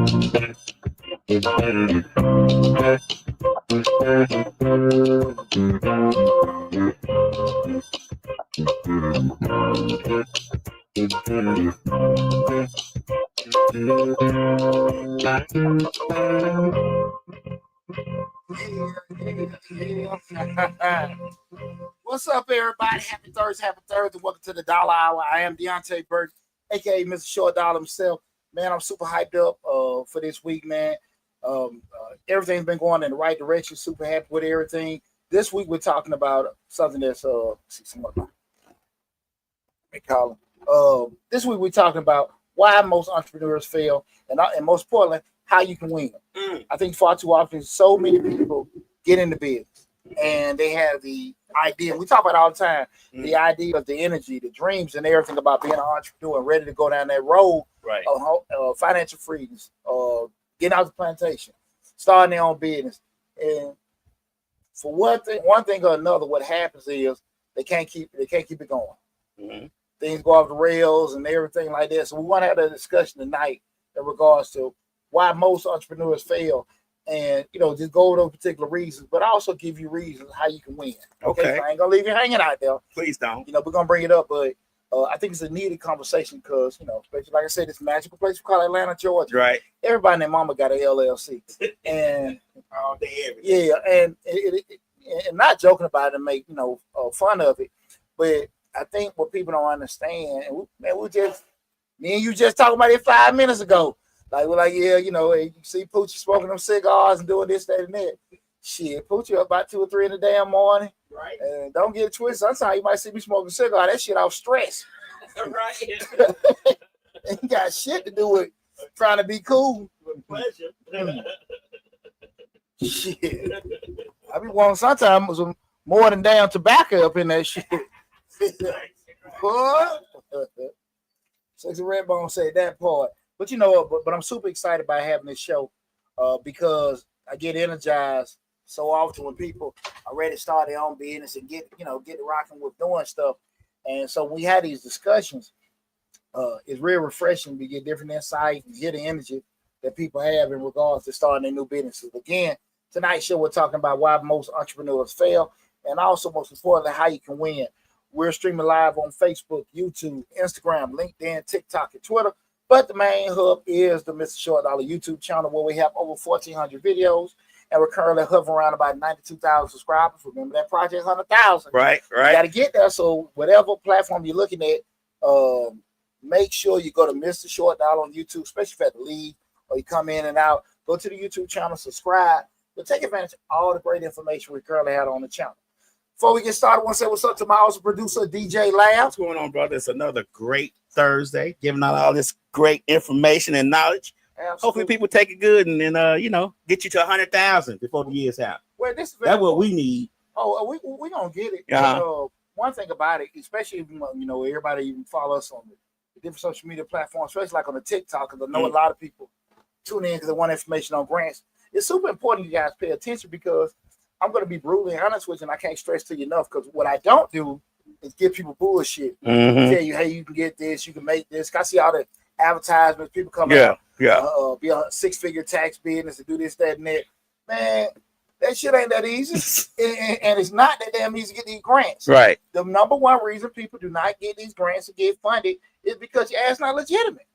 What's up, everybody? Happy Thursday, Welcome to the Dollar Hour. I am Deonte Burden, aka Mr. Short Dollar himself. Man, I'm super hyped up for this week, man. Everything's been going in the right direction. Super happy with everything. This week we're talking about something that's this week we're talking about why most entrepreneurs fail, and most importantly, how you can win. I think far too often, so many people get into business and they have the idea. We talk about it all the time. The idea of the energy, the dreams, and everything about being an entrepreneur and ready to go down that road of financial freedom, getting out the plantation, starting their own business. And for one thing or another, what happens is they can't keep it going. Things go off the rails and everything like that. So we want to have a discussion tonight in regards to why most entrepreneurs fail, and just go over those particular reasons, but also give you reasons how you can win. Okay. So I ain't gonna leave you hanging out there. Please don't. We're gonna bring it up, but I think it's a needed conversation because especially like I said, this magical place we call Atlanta, Georgia. Right. Everybody and their mama got an LLC, and all day, every day. Yeah, and not joking about it and make fun of it, but I think what people don't understand, and me and you just talking about it 5 minutes ago. Like we're like, you see Poochie smoking them cigars and doing this, that, and that. Shit, Poochie up about 2 or 3 in the damn morning. Right. And don't get it twisted. Sometimes you might see me smoking a cigar. That shit off stress. Right. Ain't got shit to do with trying to be cool. With pleasure. Shit. I be wanting sometimes some more than damn tobacco up in that shit. What? Sexy Redbone said that part. But but I'm super excited by having this show because I get energized so often when people are ready to start their own business and get rocking with doing stuff. And so when we had these discussions, it's real refreshing to get different insight and get the energy that people have in regards to starting their new businesses. Again, tonight's show we're talking about why most entrepreneurs fail, and also most importantly, how you can win. We're streaming live on Facebook, YouTube, Instagram, LinkedIn, TikTok, and Twitter. But the main hub is the Mr. Short Dollar YouTube channel, where we have over 1,400 videos, and we're currently hovering around about 92,000 subscribers. Remember that project, 100,000. Right. You got to get there. So whatever platform you're looking at, make sure you go to Mr. Short Dollar on YouTube, especially if you have to leave or you come in and out. Go to the YouTube channel, subscribe, but take advantage of all the great information we currently have on the channel. Before we get started, I want to say what's up to my awesome producer, DJ Lab. What's going on, brother? It's another great Thursday, giving out all this great information and knowledge. Absolutely. Hopefully people take it good and then get you to 100,000 before the year's out. Well, that's what we need. Oh, we gonna get it. One thing about it, especially if everybody even follow us on the different social media platforms, especially like on the TikTok, because I know a lot of people tune in because they want information on grants. It's super important you guys pay attention, because I'm going to be brutally honest with you, and I can't stress to you enough, because what I don't do is give people bullshit. Tell you, hey, you can get this, you can make this. I see all the advertisements, people come out, be a 6-figure tax business and do this, that, and that. Man, that shit ain't that easy. and it's not that damn easy to get these grants. Right. The number one reason people do not get these grants and get funded is because your ass not legitimate.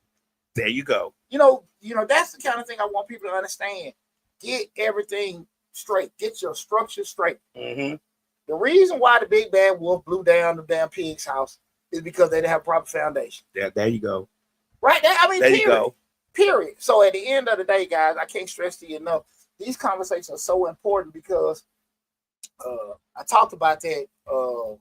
There you go. That's the kind of thing I want people to understand. Get everything straight. Get your structure straight. The reason why the big bad wolf blew down the damn pig's house is because they didn't have proper foundation. There you go. Right there. I mean, there you go. Period. So at the end of the day, guys, I can't stress to you enough. These conversations are so important because I talked about that. Was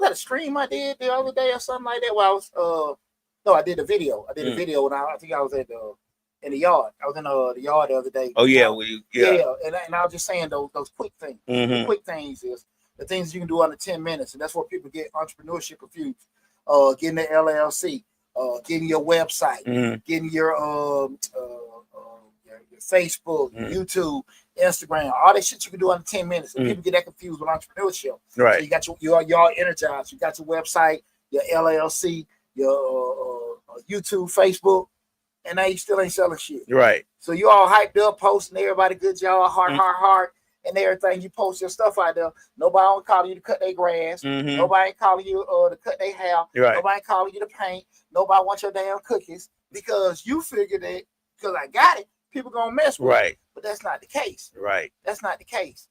that a stream I did the other day or something like that? Well, I did a video. I and I think I was in the yard. I was in the yard the other day. Oh yeah, and I was just saying those quick things. The quick things is the things you can do under 10 minutes, and that's where people get entrepreneurship confused. Getting the LLC, getting your website, getting your Facebook, YouTube, Instagram, all that shit you can do under 10 minutes. And people get that confused with entrepreneurship. Right. So you got your energized, you got your website, your LLC, your YouTube, Facebook. and now you still ain't selling shit. Right. So you all hyped up, posting everybody good job, heart, and everything. You post your stuff out there. Nobody ain't calling you to cut their grass. Nobody ain't calling you to cut their hair. Right. Nobody ain't calling you to paint. Nobody wants your damn cookies because you figured that because I got it, people gonna mess with it. But that's not the case. Right. That's not the case.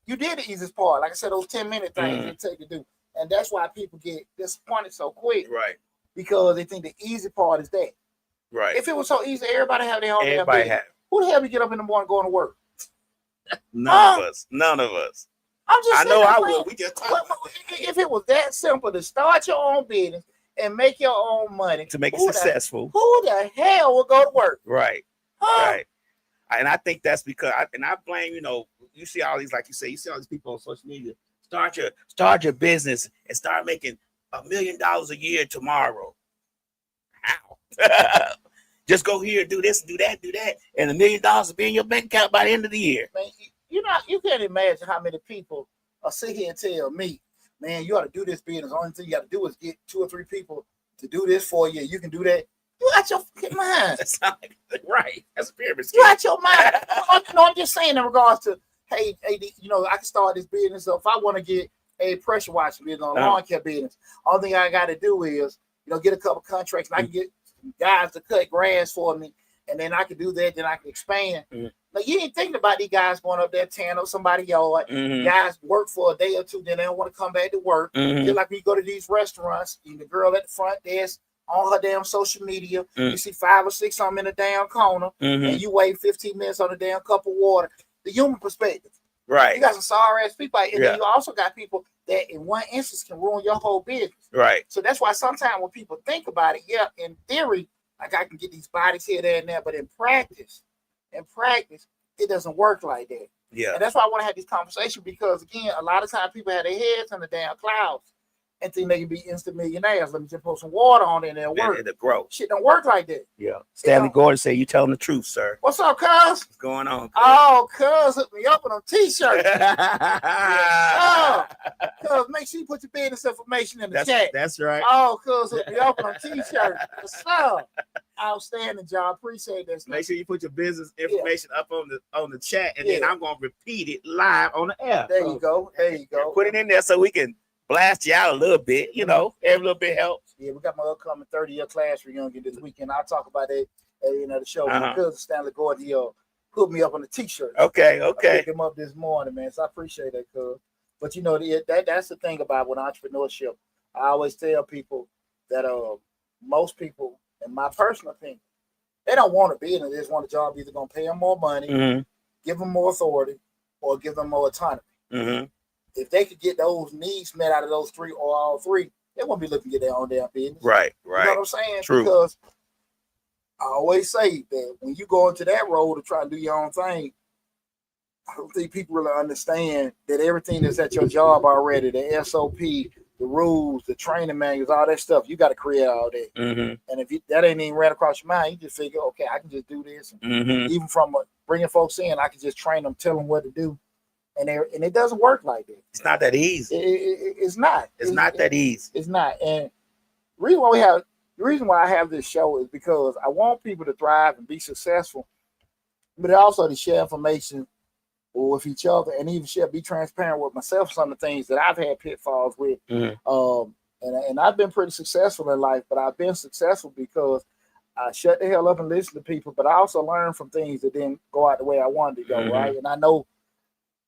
You did the easiest part. Like I said, those 10-minute things it take to do. And that's why people get disappointed so quick. Right. Because they think the easy part is that. Right. If it was so easy, everybody have their own damn Everybody business. have. Who the hell you get up in the morning going to work? None of us. None of us. I'm just I know I will. We just if it was that simple to start your own business and make your own money to make it successful, who the hell would go to work? Right. Right. And I think that's because I blame, you see all these, like you say, you see all these people on social media. Start your business and start making $1 million a year tomorrow. How? Just go here, do this, do that, and $1 million will be in your bank account by the end of the year. Man, you can't imagine how many people sit here and tell me, man, you ought to do this business. The only thing you got to do is get 2 or 3 people to do this for you. You can do that. You out your fucking mind. Right. That's a pyramid scheme. You out your mind. I'm just saying in regards to, hey, I can start this business. So if I want to get a pressure washing business or lawn care business, all thing I got to do is, get a couple contracts and I can get guys to cut grass for me. And then I can do that. Then I can expand. Like you ain't thinking about these guys going up there tearing up somebody's yard. Guys work for a day or two, then they don't want to come back to work. Just like when you go to these restaurants, and the girl at the front desk on her damn social media, you see 5 or 6 of them in the damn corner, and you wait 15 minutes on a damn cup of water. The human perspective. Right. You got some sorry ass people, and then you also got people that in one instance can ruin your whole business. Right. So that's why sometimes when people think about it, in theory, like I can get these bodies here, there, and there, but in practice, it doesn't work like that. Yeah. And that's why I want to have this conversation because again, a lot of times people have their heads in the damn clouds and think they can be instant millionaires. Let me just put some water on it and it'll work. It'll grow. Shit don't work like that. Yeah. Stanley Gordon said, "You telling the truth, sir." What's up, cuz? What's going on? Cuz? Oh, cuz, hook me up on them t-shirts. Cuz, make sure you put your business information in the chat. That's right. Oh, cuz, hook me up on them t-shirts. What's up? Outstanding, John. Appreciate that. Make sure you put your business information up on the chat, and then I'm gonna repeat it live on the air. There you go. There you go. Put it in there so we can blast you out a little bit. Every little bit helps. Yeah, we got my upcoming 30-year class reunion this weekend. I'll talk about that at the end of the show. My cousin Stanley Gordon, he'll put me up on the t-shirt. Okay. I picked him up this morning, man. So I appreciate that, cuz. But that's the thing about with entrepreneurship. I always tell people that most people, in my personal opinion, they don't want a business. They just want a job either going to pay them more money, give them more authority, or give them more autonomy. If they could get those needs met out of those 3 or all 3, they won't be looking to get their own damn business. Right. You know what I'm saying? True. Because I always say that when you go into that role to try and do your own thing, I don't think people really understand that everything that's at your job already, the SOP, the rules, the training manuals, all that stuff, you got to create all that. And if that ain't even right across your mind, you just figure, okay, I can just do this. Even from bringing folks in, I can just train them, tell them what to do. And it doesn't work like that. It's not that easy. It's not. It's not that easy. It's not. And the reason why I have this show is because I want people to thrive and be successful, but also to share information with each other and even be transparent with myself. Some of the things that I've had pitfalls with, and I've been pretty successful in life, but I've been successful because I shut the hell up and listen to people, but I also learned from things that didn't go out the way I wanted to go. Right, and I know.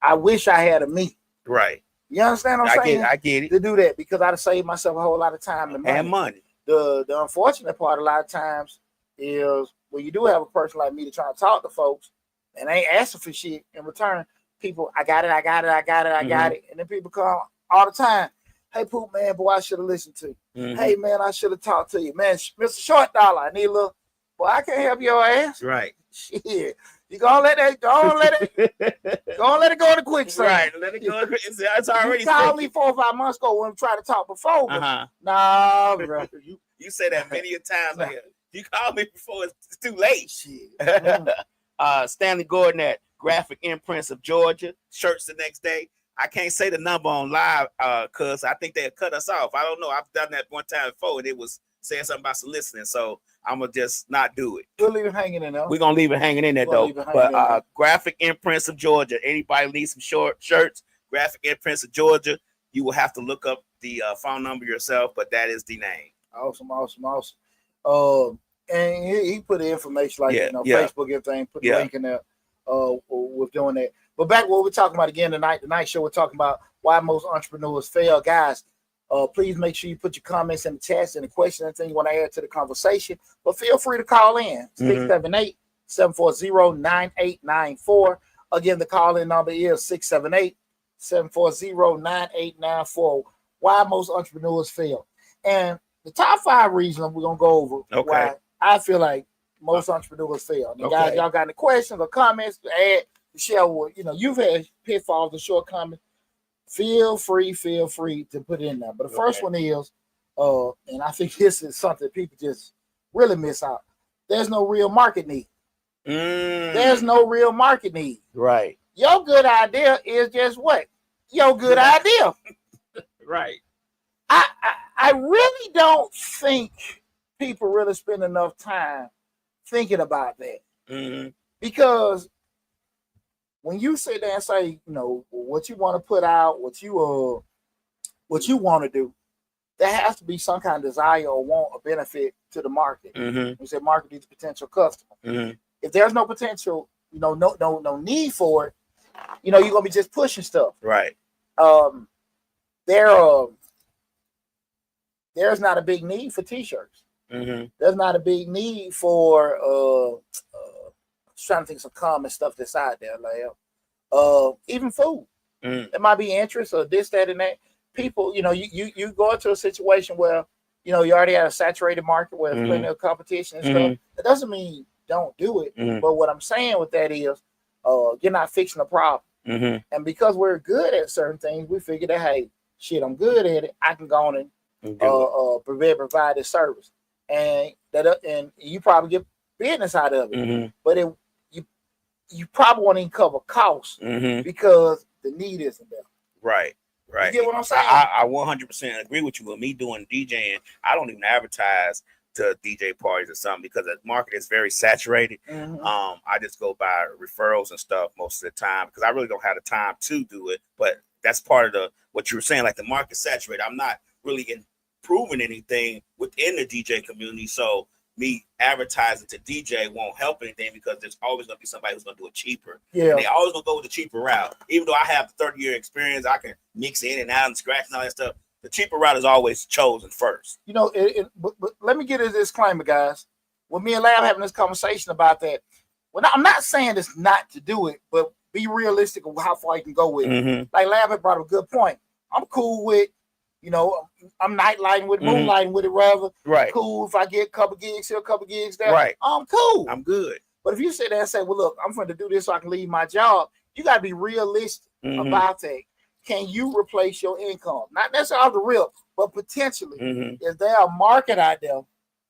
I wish I had a me. Right. You understand what I'm saying? I get it. To do that because I'd have saved myself a whole lot of time and money. The unfortunate part a lot of times is when you do have a person like me to try to talk to folks and ain't asking for shit in return, people, I got it. And then people come all the time. Hey, Poop, man, boy, I should have listened to you. Hey, man, I should have talked to you. Man, Mr. Short Dollar, I need a little, boy, I can't help your ass. Right. Shit. You gonna let it go in the quicksand. Right, let it go. It's already. You called me 4 or 5 months ago when we tried to talk before. Nah, bro. You say that many a times. Like, you called me before it's too late. Shit. Stanley Gordon at Graphic Imprints of Georgia. Shirts the next day. I can't say the number on live because I think they'll cut us off. I don't know. I've done that one time before and it was saying something about soliciting. So I'm gonna just not do it. We'll leave it hanging in there. We're gonna leave it hanging in there though. But Graphic Imprints of Georgia. Anybody needs some short shirts? Graphic Imprints of Georgia. You will have to look up the phone number yourself, but that is the name. Awesome. And he put the information Facebook, everything. Put the link in there. With doing that. But back what we're talking about again tonight. The night show we're talking about why most entrepreneurs fail, guys. Please make sure you put your comments in the chat and the question and thing you want to add to the conversation. But feel free to call in 678-740-9894. Again, the call-in number is 678-740-9894. Why most entrepreneurs fail. And the top 5 reasons we're gonna go over why I feel like most entrepreneurs fail. And guys, y'all got any questions or comments to add to share what you've had pitfalls and shortcomings. Feel free to put it in there. But the first one is, and I think this is something people just really miss out. There's no real market need. There's no real market need. Right. Your good idea is just what? Your good idea. Right. I really don't think people really spend enough time thinking about that. Because when you sit there and say, what you want to put out, what you want to do, there has to be some kind of desire or want or benefit to the market. We say market needs a potential customer. If there's no potential, no need for it, you're gonna be just pushing stuff. Right. There's not a big need for t-shirts. There's not a big need for trying to think of some common stuff that's out there, like even food. There might be interest or this, that, and that. People, you go into a situation where you already have a saturated market where there's plenty of competition and stuff. That doesn't mean don't do it. But what I'm saying with that is, you're not fixing the problem. And because we're good at certain things, we figure that hey, shit, I'm good at it. I can go on and provide this service, and you probably get business out of it. But you probably won't even cover costs because the need isn't there. Right. You get what I'm saying? I 100% agree with you. With me doing DJing, I don't even advertise to DJ parties or something because the market is very saturated. I just go by referrals and stuff most of the time because I really don't have the time to do it. But that's part of what you were saying, like the market's saturated. I'm not really improving anything within the DJ community, so me advertising to DJ won't help anything because there's always going to be somebody who's going to do it cheaper. And they always going to go with the cheaper route. Even though I have 30-year experience, I can mix in and out and scratch and all that stuff. The cheaper route is always chosen first. But let me get a disclaimer, guys. When me and Lab having this conversation about that, I'm not saying it's not to do it, but be realistic of how far you can go with it. Like Lab had brought up a good point. I'm cool with, I'm nightlighting with it, moonlighting with it, rather. Right. Cool if I get a couple gigs here, a couple gigs there. Right. I'm cool. I'm good. But if you sit there and say, well, look, I'm going to do this so I can leave my job, you got to be realistic about that. Can you replace your income? Not necessarily off the rip, but potentially. Is there a market out there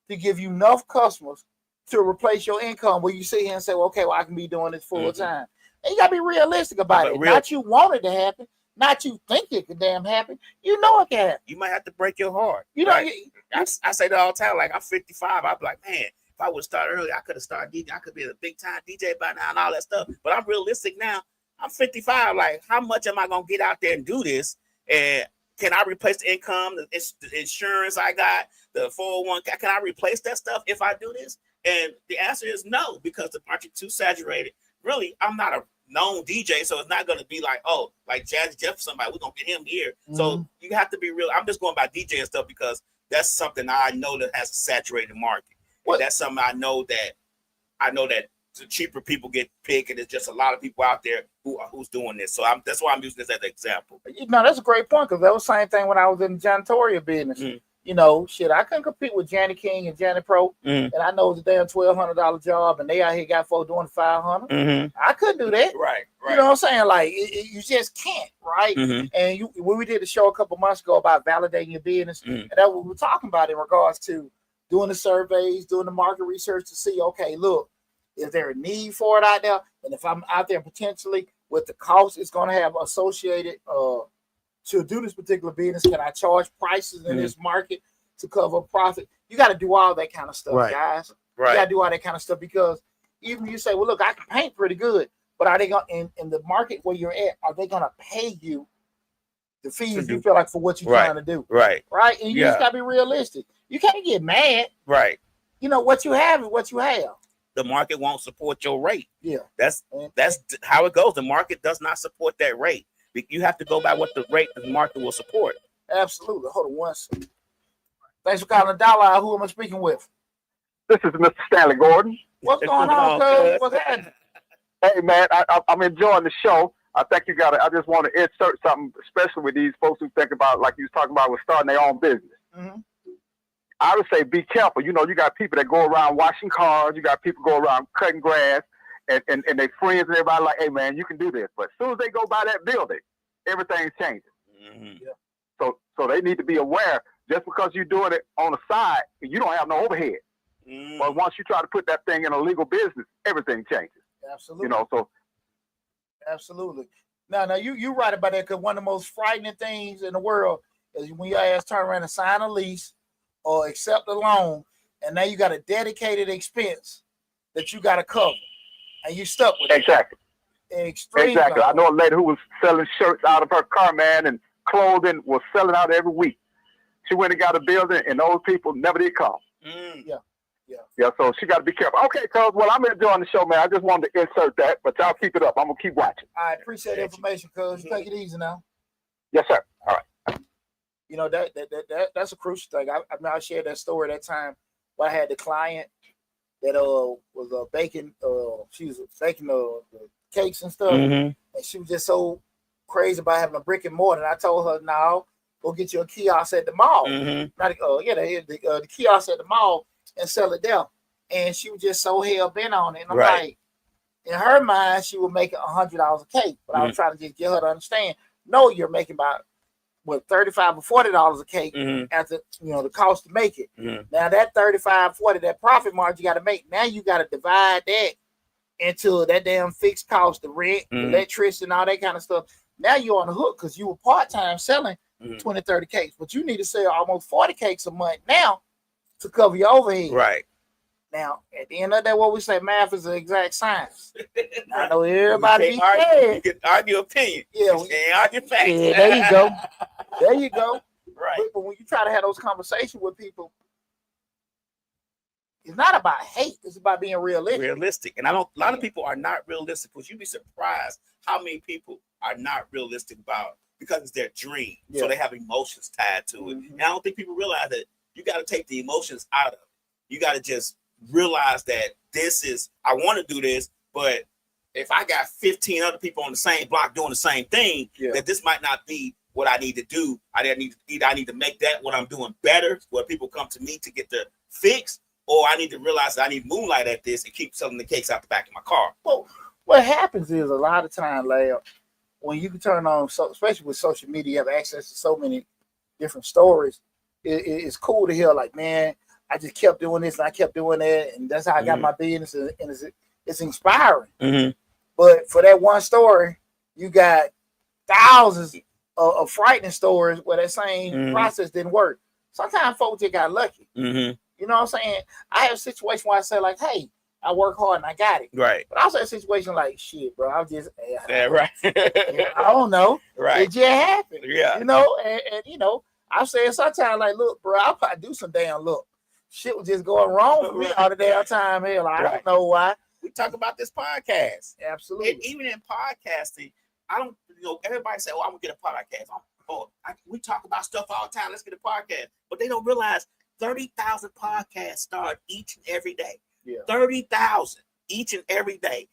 to give you enough customers to replace your income where you sit here and say, well, okay, well, I can be doing this full time? And you got to be realistic about it. Not you want it to happen. Not you think it could damn happen. You know it can happen. You might have to break your heart. Right? I say that all the time. Like, I'm 55. I'm like, man, if I would start early, I could have started DJ. I could be a big time DJ by now and all that stuff. But I'm realistic now. I'm 55. Like, how much am I going to get out there and do this? And can I replace the income, the insurance I got, the 401k? Can I replace that stuff if I do this? And the answer is no, because the market's too saturated. Really, I'm not a known DJ, so it's not going to be like, oh, like Jazzy Jeff or somebody, we're going to get him here. So you have to be real. I'm just going by DJ and stuff because that's something I know that has a saturated market. And that's something I know that the cheaper people get picked, and there's just a lot of people out there who's doing this. So that's why I'm using this as an example. That's a great point, because that was the same thing when I was in the janitorial business. I couldn't compete with Janet King and Janet Pro, and I know it's a damn $1,200 job, and they out here got folks doing $500. I couldn't do that. Right. You know what I'm saying? Like, you just can't, right? And when we did a show a couple months ago about validating your business, and that's what we were talking about in regards to doing the surveys, doing the market research to see, okay, look, is there a need for it out there? And if I'm out there potentially with the cost it's going to have associated to do this particular business, can I charge prices in this market to cover profit. You got to do all that kind of stuff, Right. guys. Right. You got to do all that kind of stuff because even you say, well, look, I can paint pretty good, but are they going in the market where you're at? Are they going to pay you the fees you feel like for what you're trying to do? Right. Right. And you just got to be realistic. You can't get mad. Right. You know, what you have is what you have. The market won't support your rate. Yeah. That's how it goes. The market does not support that rate. You have to go by what the rate the market will support. Absolutely. Hold on one second. Thanks for calling Dollar. Who am I speaking with? This is Mr. Stanley Gordon. What's going on, cuz? What's happening? Hey, man, I'm enjoying the show. I think you got to, I just want to insert something, especially with these folks who think about, like you was talking about, with starting their own business. Mm-hmm. I would say be careful. You know, you got people that go around washing cars. You got people go around cutting grass, and their friends and everybody like, hey, man, you can do this. But as soon as they go by that building, everything changes. Mm-hmm. Yeah. So they need to be aware. Just because you're doing it on the side, you don't have no overhead. Mm-hmm. But once you try to put that thing in a legal business, everything changes. Absolutely. You know, so. Absolutely. Now, you right about that, because one of the most frightening things in the world is when your ass turn around and sign a lease or accept a loan, and now you got a dedicated expense that you got to cover, and you stuck with exactly. it. Exactly. I know a lady who was selling shirts out of her car, man, and clothing was selling out every week. She went and got a building, and those people never did come. Yeah, so she got to be careful. Okay, cuz, well, I'm enjoying the show, man. I just wanted to insert that, but y'all keep it up. I'm going to keep watching. I appreciate the information, cuz. You take it easy now. Yes, sir. All right. You know, that's a crucial thing. I shared that story that time where I had the client that was baking, she was baking the cakes and stuff, and she was just so crazy about having a brick and mortar. And I told her, no, go get you a kiosk at the mall. The kiosk at the mall and sell it there. And she was just so hell bent on it. And I'm like, in her mind, she was making $100 a cake. But I was trying to just get her to understand, no, you're making about $35 or $40 a cake after the cost to make it. Now that 35, 40, that profit margin you got to make. Now you got to divide that into that damn fixed cost, the rent, the electricity, and all that kind of stuff. Now you're on the hook because you were part-time selling 20, 30 cakes, but you need to sell almost 40 cakes a month now to cover your overhead. Right. Now, at the end of the day, what we say, math is an exact science. I know everybody be scared. You can argue opinion. Yeah. You can't argue facts. Yeah, there you go. There you go. Right. But when you try to have those conversations with people, it's not about hate. It's about being realistic. And a lot of people are not realistic, because you'd be surprised how many people are not realistic about, because it's their dream. So they have emotions tied to it. And I don't think people realize that you got to take the emotions out of it. You got to just realize that I want to do this, but if I got 15 other people on the same block doing the same thing, that this might not be what I need to do. I need to make that what I'm doing better, where people come to me to get the fix, or I need to realize that I need moonlight at this and keep selling the cakes out the back of my car. Well, what happens is a lot of time, Lab, when you can turn on, especially with social media, you have access to so many different stories. It's cool to hear, like, man, I just kept doing this and I kept doing that, and that's how I got my business, and it's inspiring. But for that one story, you got thousands of frightening stories where that same process didn't work. Sometimes folks just got lucky. You know what I'm saying? I have a situation where I say, like, hey, I work hard and I got it. Right. But I also have a situation like, shit, bro, I just, right. I don't know. Right. It just happened. Yeah. And I'm saying sometimes, like, look, bro, I'll probably do some damn look. Shit was just going wrong for me all the damn time. Hell, I don't know why. We talk about this podcast. Absolutely. And even in podcasting, everybody say, oh, I'm going to get a podcast. We talk about stuff all the time. Let's get a podcast. But they don't realize 30,000 podcasts start each and every day. 30,000 each and every day.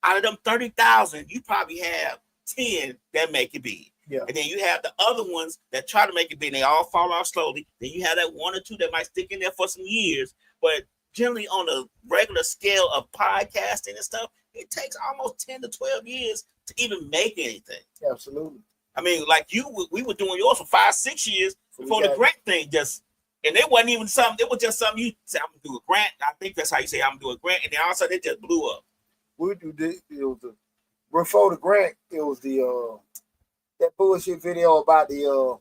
Out of them 30,000, you probably have 10 that make it big. And then you have the other ones that try to make it big, and they all fall off slowly. Then you have that one or two that might stick in there for some years. But generally, on a regular scale of podcasting and stuff, it takes almost 10 to 12 years to even make anything. Absolutely. I mean, like we were doing yours for 5-6 years before the grant thing and it wasn't even something. It was just something you said, I'm gonna do a grant. I think that's how you say I'm gonna do a grant, and then all of a sudden it just blew up. We do this. It was before the grant. It was the that bullshit video about the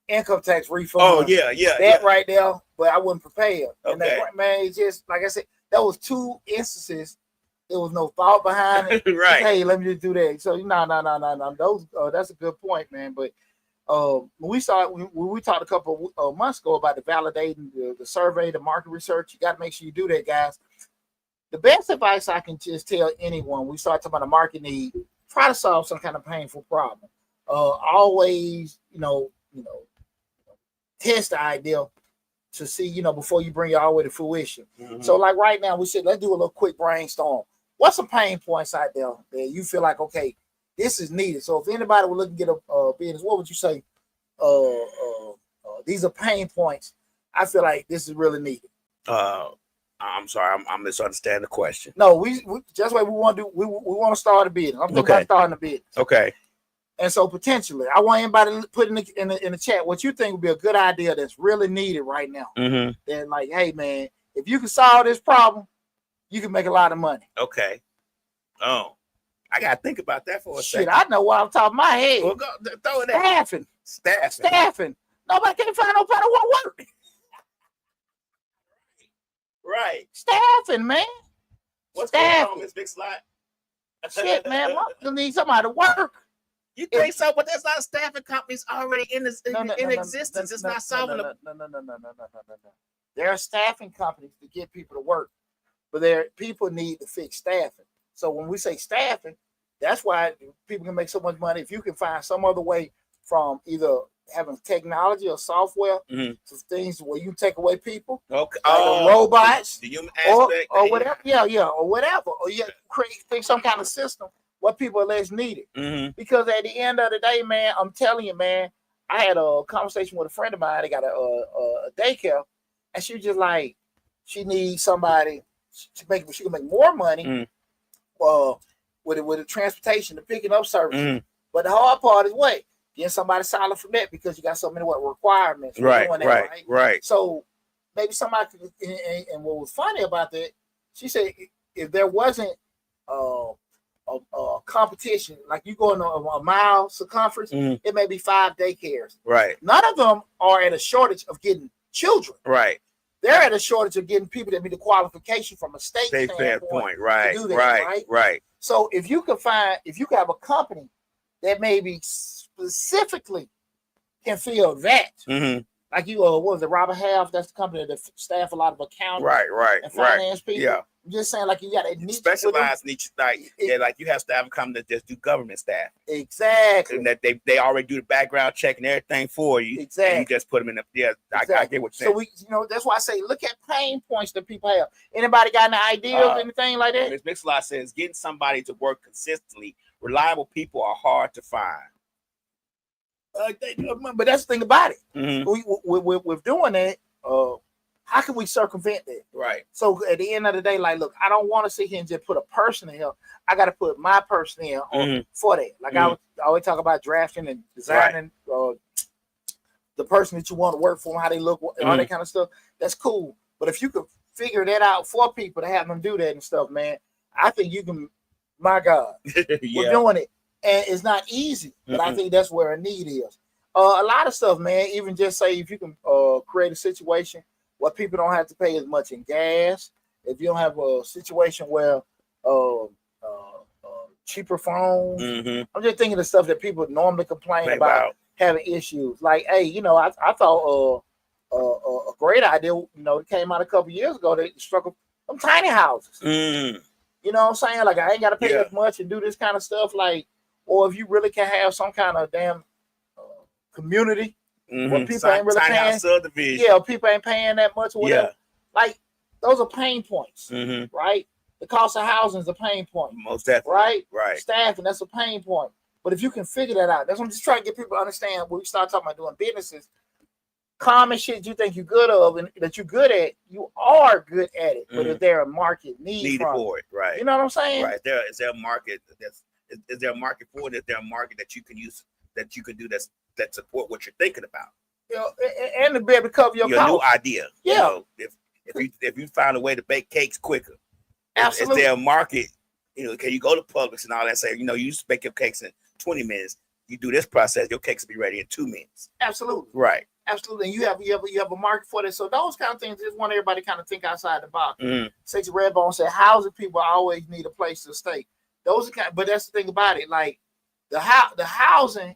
income tax refund. Oh yeah, that right there. But I wasn't prepared. Okay. And that, man, it's just like I said, that was 2 instances. There was no thought behind it. Right. Hey, let me just do that. So no. Those that's a good point, man. But when we talked a couple of months ago about the validating the survey, the market research, you got to make sure you do that, guys. The best advice I can just tell anyone, we start talking about a market need, try to solve some kind of painful problem. Always, test the idea to see, before you bring it all the way to fruition. Mm-hmm. So like right now, we said, let's do a little quick brainstorm. What's some pain points out there that you feel like, okay, this is needed? So if anybody would look and get a business, what would you say? These are pain points. I feel like this is really needed. I'm sorry, I'm misunderstanding the question. No, we just what we want to do. We want to start a business. I'm thinking about starting a business. Okay. And so potentially, I want anybody to put in the chat what you think would be a good idea that's really needed right now. Mm-hmm. That like, hey man, if you can solve this problem, you can make a lot of money. Okay. Oh, I gotta think about that for a second. I know what I'm talking of my head. Well, go throw it at Staffing. Nobody can find nobody to work. Right. Staffing, man. What's going on, Miss Big Slot? Shit, man. You need somebody to work. You think so? But there's a lot of staffing companies already in existence. It's not solving them. No. There are staffing companies to get people to work, but people need to fix staffing. So when we say staffing, that's why people can make so much money if you can find some other way from either having technology or software to things where you take away people, okay, like robots, the human aspect, or whatever, or whatever, or you create some kind of system what people are less needed. Mm-hmm. Because at the end of the day, man, I'm telling you, man, I had a conversation with a friend of mine. They got a daycare, and she was just like, she needs somebody she can make more money, with the transportation, the picking up service. Mm-hmm. But the hard part is what? Getting somebody solid from that because you got so many requirements. Right. So maybe somebody could, and what was funny about that, she said if there wasn't a competition, like you go in a mile circumference, it may be 5 daycares. Right. None of them are at a shortage of getting children. Right. They're at a shortage of getting people that meet the qualification from a state standpoint. Right. So if you can have a company that maybe specifically can fill that, like what was it, Robert Half? That's the company that staff a lot of accounting, and finance people. Yeah. I'm just saying, like you got a niche, specialized niche, like you have staff come that just do government staff. Exactly. And that they already do the background check and everything for you. Exactly. And you just put them in the I get what you're saying. So that's why I say look at pain points that people have. Anybody got any ideas, anything like that? Ms. Mixlot says getting somebody to work consistently. Reliable people are hard to find. But that's the thing about it. With doing that, how can we circumvent that? Right. So at the end of the day, like, look, I don't want to sit here and just put a person in here. I got to put my person in for that. Like I always talk about drafting and designing the person that you want to work for, how they look, all that kind of stuff. That's cool. But if you could figure that out for people to have them do that and stuff, man, I think you can. My God, we're doing it. And it's not easy, but I think that's where a need is. A lot of stuff, man, even just say if you can create a situation where people don't have to pay as much in gas, if you don't have a situation where cheaper phones. I'm just thinking of stuff that people normally complain about having issues. Like, hey, I thought a great idea, it came out a couple years ago. They struck them tiny houses. You know what I'm saying? Like, I ain't got to pay as much and do this kind of stuff. Like, or if you really can have some kind of damn community where people ain't really paying. Yeah, people ain't paying that much or whatever. Like, those are pain points, right? The cost of housing is a pain point. Most definitely. Right. Staffing, that's a pain point. But if you can figure that out, that's what I'm just trying to get people to understand when we start talking about doing businesses. Common shit you think you're good of and that you're good at, you are good at it. But if there a market need for it, right? You know what I'm saying? Right. Is there a market is there a market for it? Is there a market that you can use that you can do that support what you're thinking about? And to be able to cover your new idea. Yeah. If you find a way to bake cakes quicker, absolutely. Is there a market? Can you go to Publix and all that? Say, you used to bake your cakes in 20 minutes. you do this process, your cakes will be ready in 2 minutes. Absolutely. Right. Absolutely. And you have a market for this. So those kind of things, just want everybody to kind of think outside the box. Sexy Redbone said, housing people always need a place to stay. Those are but that's the thing about it. Like the housing,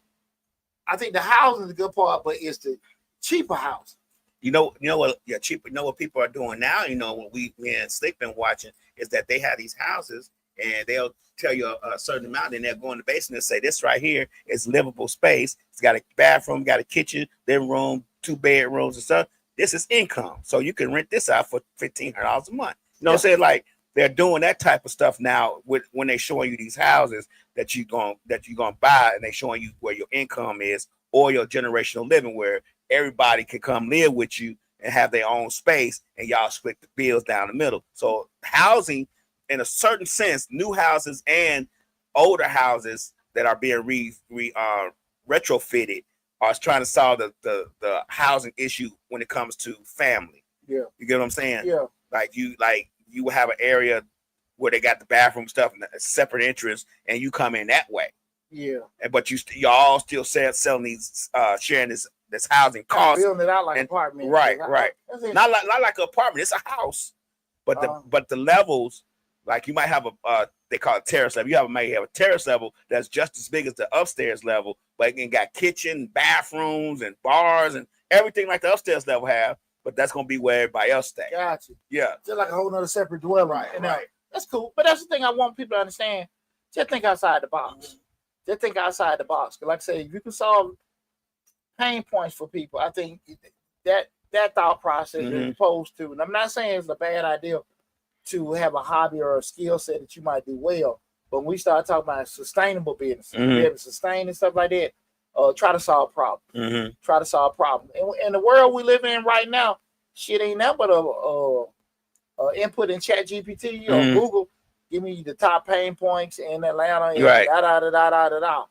I think the housing is the good part, but it's the cheaper housing. You know what? Yeah, cheaper. You know what people are doing now. You know what me and Slick been watching is that they have these houses and they'll tell you a certain amount, and they'll go in the basement and say, "This right here is livable space. It's got a bathroom, got a kitchen, living room, 2 bedrooms and stuff. This is income, so you can rent this out for $1,500 a month." You know what I'm saying? Like they're doing that type of stuff now when they're showing you these houses that you're gonna buy, and they're showing you where your income is or your generational living, where everybody can come live with you and have their own space, and y'all split the bills down the middle. So housing, in a certain sense, new houses and older houses that are being retrofitted are trying to solve the housing issue when it comes to family. Yeah, you get what I'm saying? Yeah, like you will have an area where they got the bathroom stuff and a separate entrance, and you come in that way. Yeah, but y'all still selling these sharing this housing cost, building it out like an apartment. Right. Not like an apartment. It's a house, but the levels, like you might have they call it terrace level. You might have a terrace level that's just as big as the upstairs level, but it got kitchen, bathrooms, and bars and everything like the upstairs level have. But that's gonna be where everybody else stay. Gotcha. Yeah, just like a whole nother separate dwelling. Right. That's cool. But that's the thing I want people to understand. Just think outside the box. Just think outside the box. Because like I say, if you can solve pain points for people, I think that thought process is opposed to, and I'm not saying it's a bad idea to have a hobby or a skill set that you might do well, but when we start talking about sustainable business, be able to sustain and stuff like that, try to solve problems. Try to solve problems. And in the world we live in right now, shit ain't nothing but a input in Chat GPT or Google. Give me the top pain points in Atlanta. Right. Da.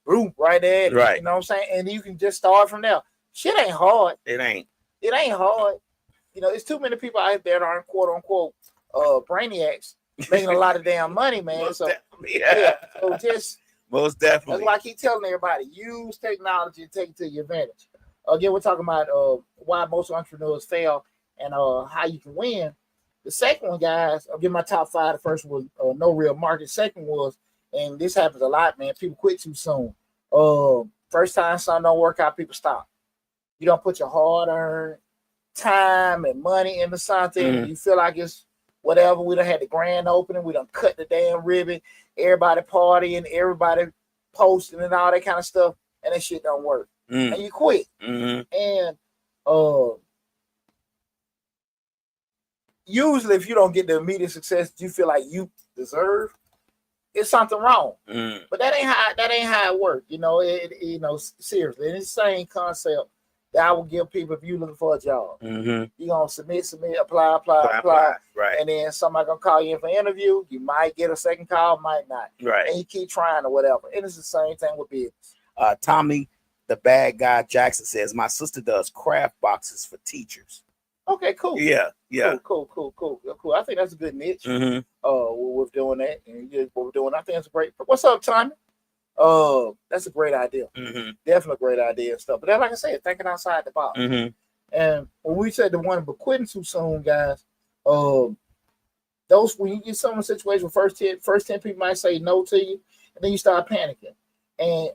Boom, right there. Right. You know what I'm saying? And you can just start from there. Shit ain't hard. It ain't hard. You know, it's too many people out there that aren't quote unquote brainiacs making a lot of damn money, man. Most So just most definitely. That's why I keep telling everybody, use technology and take it to your advantage. Again, we're talking about why most entrepreneurs fail and how you can win. The second one, guys, I'll give my top 5. The first one was no real market. Second was, and this happens a lot, man, people quit too soon. First time something don't work out, people stop. You don't put your hard-earned time and money into something. You feel like it's whatever. We done had the grand opening. We done cut the damn ribbon. Everybody partying, everybody posting and all that kind of stuff, and that shit don't work. And you quit. And usually if you don't get the immediate success you feel like you deserve, it's something wrong. But that ain't how it works. You know, seriously. And it's the same concept that I would give people if you're looking for a job. You're gonna submit, apply. Right. And then somebody gonna call you in for an interview. You might get a second call, might not. Right. And you keep trying or whatever. And it's the same thing with business. Tommy, the bad guy Jackson says, my sister does craft boxes for teachers. Okay, cool. Yeah. Cool. I think that's a good niche. We're doing that, and what we're doing, I think it's great. What's up, Tommy? That's a great idea. Definitely a great idea and stuff. But then, like I said, thinking outside the box. And when we said the one but quitting too soon, guys, those when you get some situation where first 10 people might say no to you, and then you start panicking. And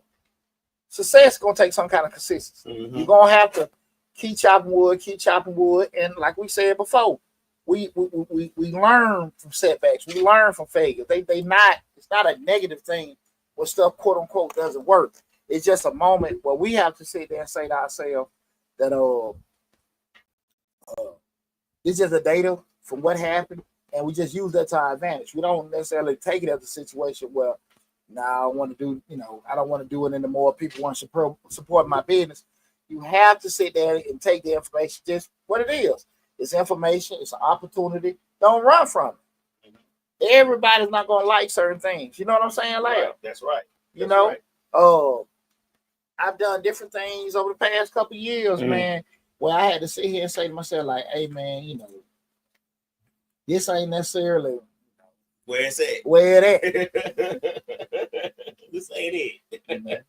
success is gonna take some kind of consistency. You're gonna have to keep chopping wood, and like we said before, we learn from setbacks, we learn from failures. It's not a negative thing when stuff quote unquote doesn't work. It's just a moment where we have to sit there and say to ourselves that it's just a data from what happened, and we just use that to our advantage. We don't necessarily take it as a situation where I don't want to do it anymore. People want to support my business. You have to sit there and take the information just what it is. It's information. It's an opportunity. Don't run from it. Everybody's not going to like certain things. You know what I'm saying? Like, right. That's right. I've done different things over the past couple of years, man, where I had to sit here and say to myself, like, hey, man, this ain't necessarily where it's at. Where it at. This ain't it.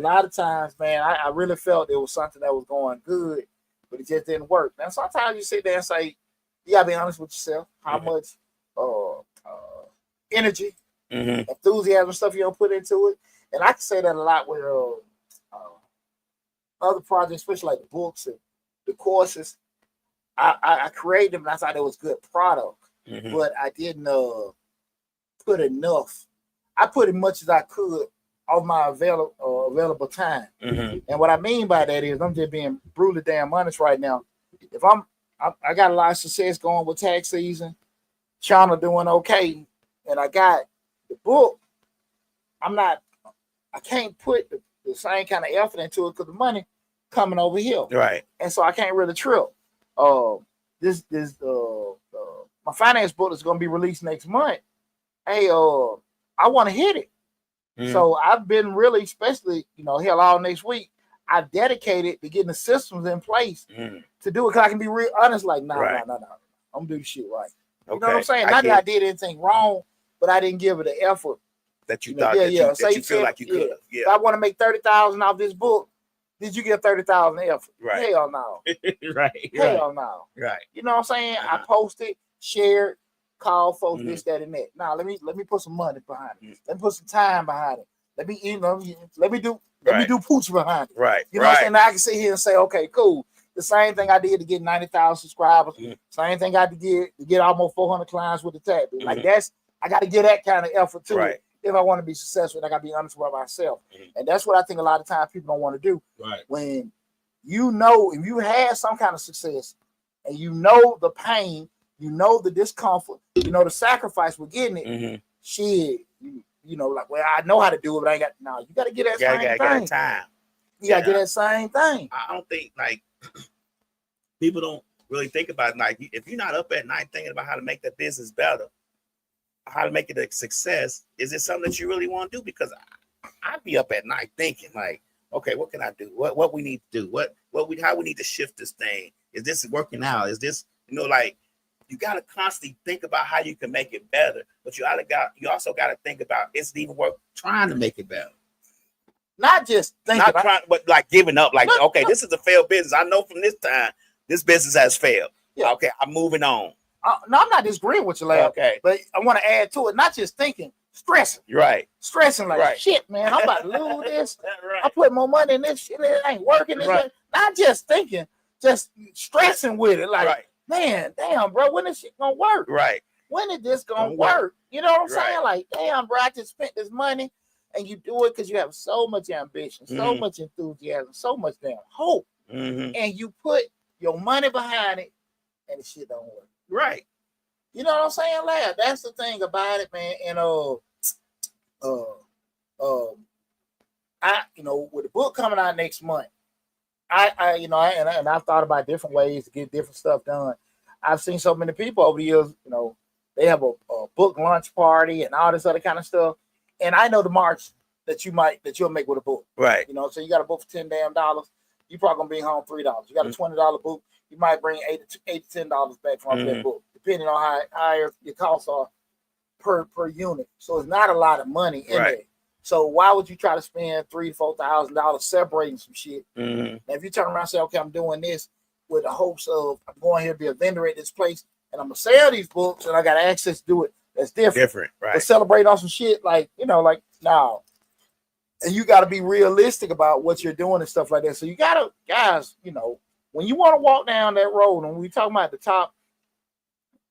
lot of times, man, I really felt it was something that was going good, but it just didn't work. Now, sometimes you sit there and say, you gotta be honest with yourself. How much energy, enthusiasm, stuff you don't put into it. And I can say that a lot with other projects, especially like the books and the courses. I created them and I thought it was good product, but I didn't put enough. I put as much as I could of my available time. And what I mean by that is I'm just being brutally damn honest right now. If I got a lot of success going with tax season, China doing okay, and I got the book, I can't put the same kind of effort into it because the money coming over here. Right. And so I can't really trip. My finance book is going to be released next month. Hey, I want to hit it. So I've been really, especially, hell, all next week, I've dedicated to getting the systems in place to do it. Because I can be real honest, like, no. I'm going to do the shit right. You know what I'm saying? Not that I did anything wrong, but I didn't give it the effort that you thought that you feel like you could. If I want to make $30,000 off this book, did you get $30,000 effort? Right. Hell no. Hell no. Right. You know what I'm saying? I posted, shared, called folks, this, that, and that. Now let me put some money behind it. Let me put some time behind it. Let me do pooch behind it. Right. You know what I'm saying? Now I can sit here and say, okay, cool. The same thing I did to get 90,000 subscribers. Same thing I did to get almost 400 clients with the tag. Like I got to get that kind of effort too. Right. If I want to be successful, I got to be honest with myself. And that's what I think a lot of times people don't want to do. Right. When if you had some kind of success and the pain, the discomfort, the sacrifice with getting it, shit, like, well, I know how to do it, but I ain't got, no, you got to get that same thing. Time. You got to get that same thing. I don't think, like, people don't really think about, like, if you're not up at night thinking about how to make that business better, how to make it a success, is it something that you really want to do? Because I'd be up at night thinking, like, okay, what can I do? What we need to do? How we need to shift this thing? Is this working out? Is this, like, you got to constantly think about how you can make it better, but you also got to think about, is it even worth trying to make it better? Not just thinking, but like giving up. Like, okay, this is a failed business. I know from this time, this business has failed. Yeah. Okay, I'm moving on. No, I'm not disagreeing with you, Larry. Okay, but I want to add to it. Not just thinking, stressing. Right. Stressing like shit, man. I'm about to lose this. I put more money in this shit. It ain't working. Not just thinking, just stressing with it. Like, man, damn, bro, when is shit gonna work? Right. When is this gonna work? You know what I'm saying? Like, damn, bro, I just spent this money, and you do it because you have so much ambition, so much enthusiasm, so much damn hope, and you put your money behind it, and the shit don't work. Right. You know what I'm saying, lad? That's the thing about it, man. And with the book coming out next month, I've thought about different ways to get different stuff done. I've seen so many people over the years, they have a book lunch party and all this other kind of stuff. And I know the march that you'll make with a book. Right. So you got a book for $10 damn. You probably gonna be home $3. You got a $20 book. You might bring $8 to $10 back from that book, depending on how high your costs are per unit. So it's not a lot of money in there. So why would you try to spend $3,000 to $4,000 separating some shit? Now, if you turn around and say, okay, I'm doing this with the hopes of I'm going here to be a vendor at this place and I'm gonna sell these books and I got access to do it, that's different. Right. But celebrate on some shit like now. And you got to be realistic about what you're doing and stuff like that. So you got to, guys, when you want to walk down that road, and we talking about the top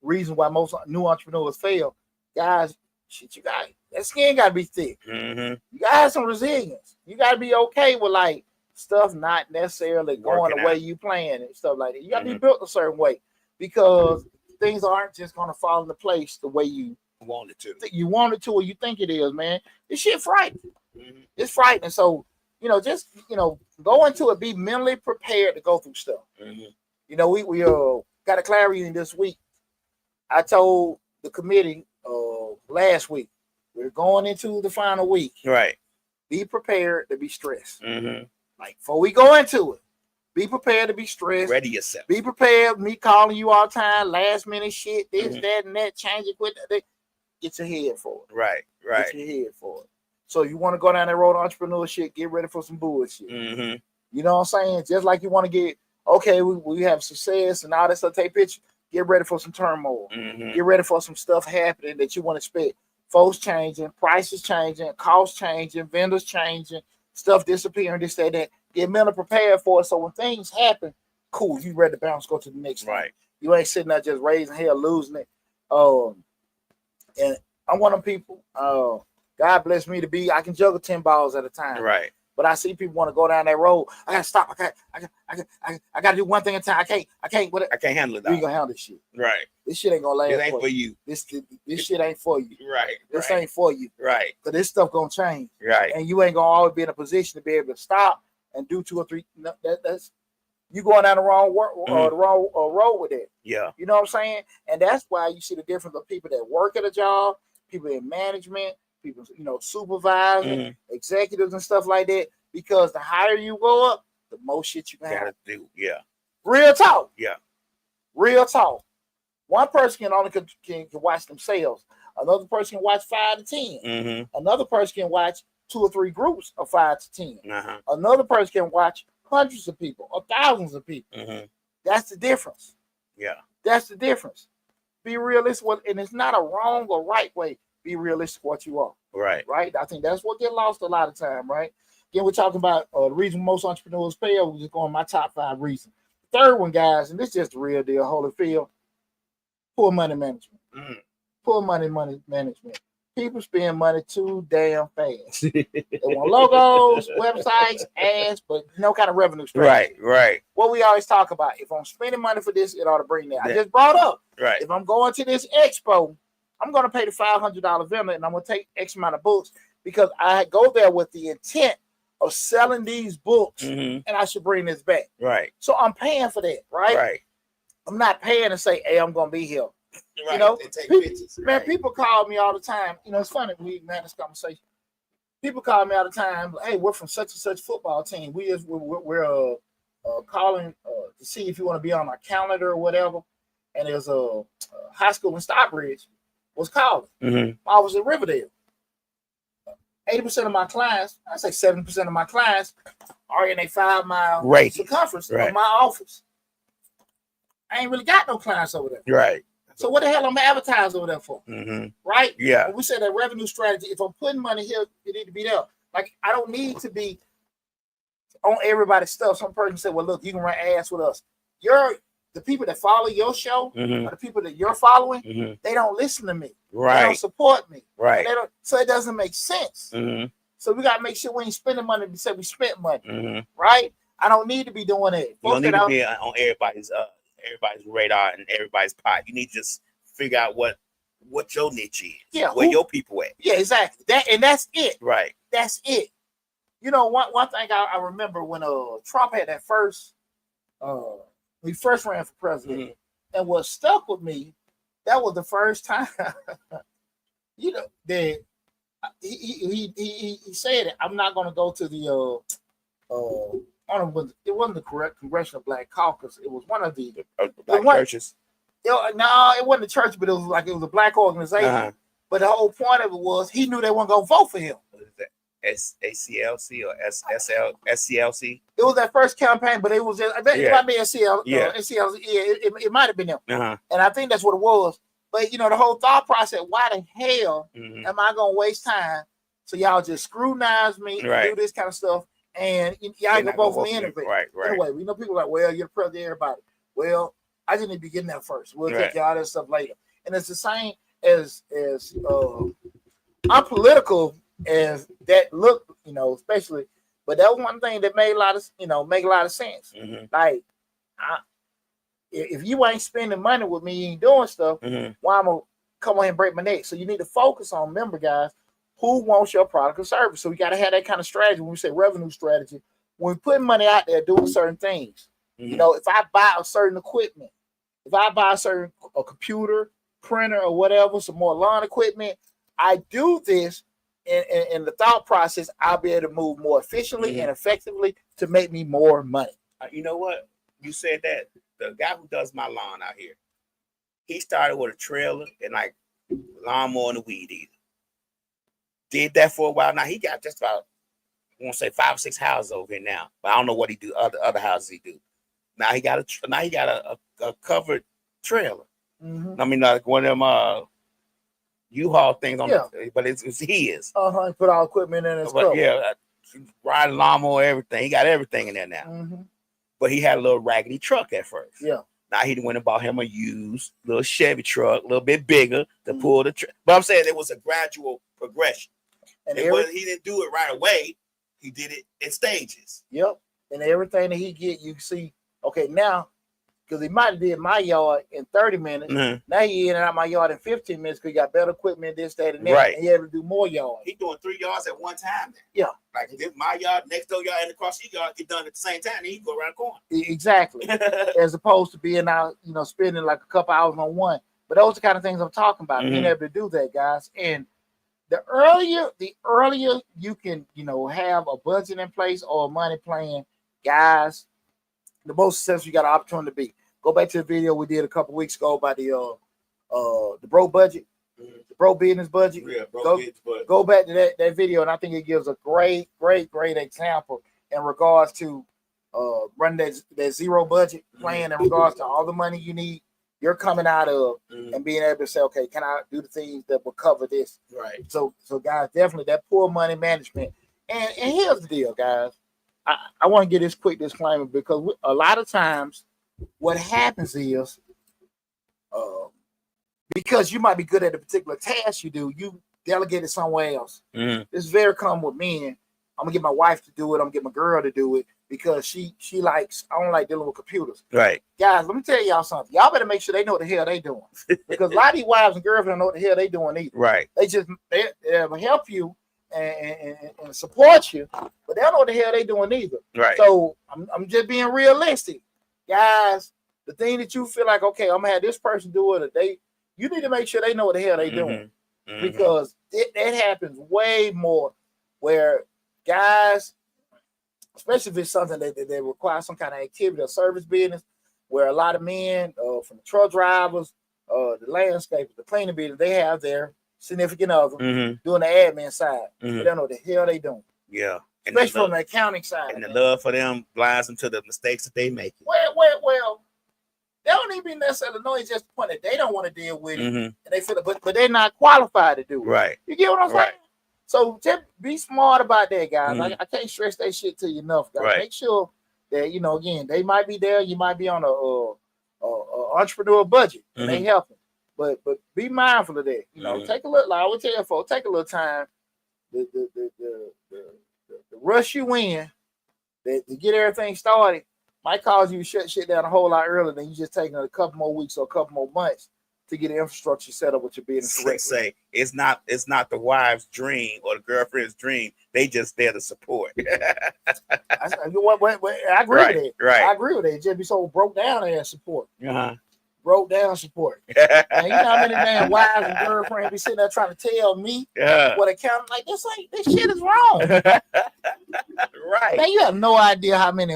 reason why most new entrepreneurs fail, guys, you got that skin got to be thick. You got to have some resilience. You got to be okay with like stuff not necessarily going the way you plan and stuff like that. You got to be built a certain way because things aren't just going to fall into place the way you want it to. You want it to, or you think it is, man. This shit frightening. It's frightening. So just go into it. Be mentally prepared to go through stuff. We got a clarity this week. I told the committee last week we're going into the final week. Right. Be prepared to be stressed. Like before we go into it, be prepared to be stressed. Ready yourself. Be prepared. Me calling you all the time, last minute shit, this, that, and that, change it quick. Get your head for it. Right. Get your head for it. So you want to go down that road of entrepreneurship, get ready for some bullshit. Mm-hmm. You know what I'm saying? Just like you want to get, okay, we have success and all that stuff, take pictures, get ready for some turmoil. Mm-hmm. Get ready for some stuff happening that you want to expect. Folks changing, prices changing, costs changing, vendors changing, stuff disappearing, this, that. Get mentally prepared for it. So when things happen, cool, you ready to bounce, go to the next thing. Right. You ain't sitting there just raising hell, losing it. And I'm one of them people. God bless me to be. I can juggle 10 balls at a time. Right. But I see people want to go down that road. I gotta stop. I gotta do one thing at a time. I can't. I can't handle it. You ain't gonna handle this shit. Right. This shit ain't gonna last. It ain't for you. This shit ain't for you. Right. This ain't for you. Right. Cause this stuff gonna change. Right. And you ain't gonna always be in a position to be able to stop and do 2 or 3. No, that's you going down the wrong road with it. Yeah. You know what I'm saying? And that's why you see the difference of people that work at a job, people in management, people, supervisors, executives and stuff like that. Because the higher you go up, the more shit you gotta do. Yeah. Real talk. Yeah. Real talk. One person can only can watch themselves. Another person can watch 5 to 10. Mm-hmm. Another person can watch 2 or 3 groups of 5 to 10. Uh-huh. Another person can watch hundreds of people or thousands of people. Mm-hmm. That's the difference. Yeah. That's the difference. Be realistic, and it's not a wrong or right way. Be realistic what you are. Right. Right. I think that's what get lost a lot of time. Right. Again, we're talking about the reason most entrepreneurs fail. We're just going my top 5 reasons. Third one, guys, and this is just the real deal. Holyfield, poor money management. Poor money management. People spend money too damn fast. They want logos, websites, ads, but no kind of revenue stream. Right. What we always talk about: if I'm spending money for this, it ought to bring that. I just brought up. Right. If I'm going to this expo, I'm going to pay the $500 vendor, and I'm going to take X amount of books because I go there with the intent of selling these books, and I should bring this back. Right. So I'm paying for that, right? Right. I'm not paying to say, hey, I'm going to be here. Right. People call me all the time. It's funny, we had this conversation. People call me all the time, hey, we're from such and such football team. We're calling to see if you want to be on our calendar or whatever. And there's a high school in Stockbridge was calling. I was in Riverdale. 80% of my clients, I say 70% of my clients are in a 5-mile circumference of my office. I ain't really got no clients over there. Right. So what the hell I'm advertising over there for? Right? Yeah. When we say that revenue strategy, if I'm putting money here, it need to be there. Like, I don't need to be on everybody's stuff. Some person said, well, look, you can run ads with us. The people that follow your show, or the people that you're following, they don't listen to me. Right. They don't support me. Right. So it doesn't make sense. So we got to make sure we ain't spending money to say we spent money. Right? I don't need to be doing it. You don't need to be on everybody's radar and everybody's pot. You need to just figure out what your niche is. Yeah. Where your people at. Yeah, exactly. That's it. Right. That's it. One thing I remember when Trump had that first he first ran for president, and what stuck with me, that was the first time that he said it. I'm not gonna go to the it wasn't the correct Congressional Black Caucus. It was one of the black churches. No, it wasn't a church, but it was a black organization. But the whole point of it was he knew they weren't gonna vote for him. What is that? SCLC or SCLC? It was that first campaign, but it was just, I bet it might be SCLC. SCLC. It might have been them. And I think that's what it was. But the whole thought process, why the hell am I gonna waste time? So y'all just scrutinize me, do this kind of stuff, and y'all ain't gonna vote for me anyway. Right. Anyway, people are like, well, you're the president of everybody. Well, I just need to be getting that first. We'll take y'all that stuff later. And it's the same as unpolitical as that look, especially, but that was one thing that made a lot of sense. Like, if you ain't spending money with me, you ain't doing stuff, why I'm gonna come on and break my neck? So you need to focus on, remember, guys, who wants your product or service. So we got to have that kind of strategy. When we say revenue strategy, when we put money out there doing certain things, if I buy a certain equipment, if I buy a computer, printer, or whatever, some more lawn equipment, I do this in the thought process, I'll be able to move more efficiently and effectively to make me more money. You know what? You said that. The guy who does my lawn out here, he started with a trailer and like lawnmower and a weed eater. Did that for a while. Now he got just about, I want to say 5 or 6 houses over here now, but I don't know what he do. Other houses he do. Now he got a covered trailer. I mean, like one of them U-Haul things on, but it's his. Put all equipment in his cover. Yeah, riding lawnmower, everything. He got everything in there now. But he had a little raggedy truck at first. Yeah. Now he went and bought him a used little Chevy truck, a little bit bigger to pull the truck. But I'm saying it was a gradual progression. And he didn't do it right away. He did it in stages. Yep. And everything that he get, you see, okay, now, because he might have did my yard in 30 minutes. Now he in and out my yard in 15 minutes because he got better equipment, this, that, and that. Right. And he able to do more yards. He doing 3 yards at one time. Yeah. Like this, my yard, next door yard, and across your yard get done at the same time. And he go around the corner. Exactly. As opposed to being out, spending like a couple hours on one. But those are the kind of things I'm talking about. Being able to do that, guys. And the earlier you can, have a budget in place or a money plan, guys, the most successful you got an opportunity to be. Go back to the video we did a couple weeks ago about the bro budget, the bro business budget. Yeah, go back to that video, and I think it gives a great example in regards to running that zero budget plan in regards to all the money you need. You're coming out of and being able to say, okay, can I do the things that will cover this? Right. So guys, definitely that poor money management. And here's the deal, guys. I want to get this quick disclaimer because a lot of times what happens is because you might be good at a particular task you do, you delegate it somewhere else. It's very common with men. I'm gonna get my wife to do it. I'm gonna get my girl to do it because she likes. I don't like dealing with computers. Right, guys. Let me tell y'all something. Y'all better make sure they know what the hell they doing because a lot of these wives and girls don't know what the hell they doing either. Right. They'll help you and support you, but they don't know what the hell they doing either. Right. So I'm just being realistic, guys. The thing that you feel like, okay, I'm gonna have this person do it, you need to make sure they know what the hell they doing because that happens way more where guys, especially if it's something that requires some kind of activity or service business, where a lot of men, from the truck drivers, the landscapers, the cleaning business, they have their significant other doing the admin side. They don't know what the hell they doing. Yeah. Especially from the accounting side. And the love for them blinds them to the mistakes that they make. Well, they don't even necessarily know. It's just the point that they don't want to deal with it, and they feel it, but they're not qualified to do it. Right. You get what I'm saying? Right. So just be smart about that, guys. I can't stress that shit to you enough, guys. Right. Make sure that again, they might be there. You might be on a entrepreneur budget, and they helping. But be mindful of that. Take a little. Like I would tell you, folks, take a little time. The rush you in to get everything started might cause you to shut shit down a whole lot earlier than you just taking a couple more weeks or a couple more months to get the infrastructure set up with your business correctly. Say it's not the wife's dream or the girlfriend's dream. They just there to support. I agree with that. Right. I agree with that. It just be so broke down as support. Broke down support. And you know how many damn wives and girlfriends be sitting there trying to tell me what accounting like this shit is wrong. Right. Man, you have no idea how many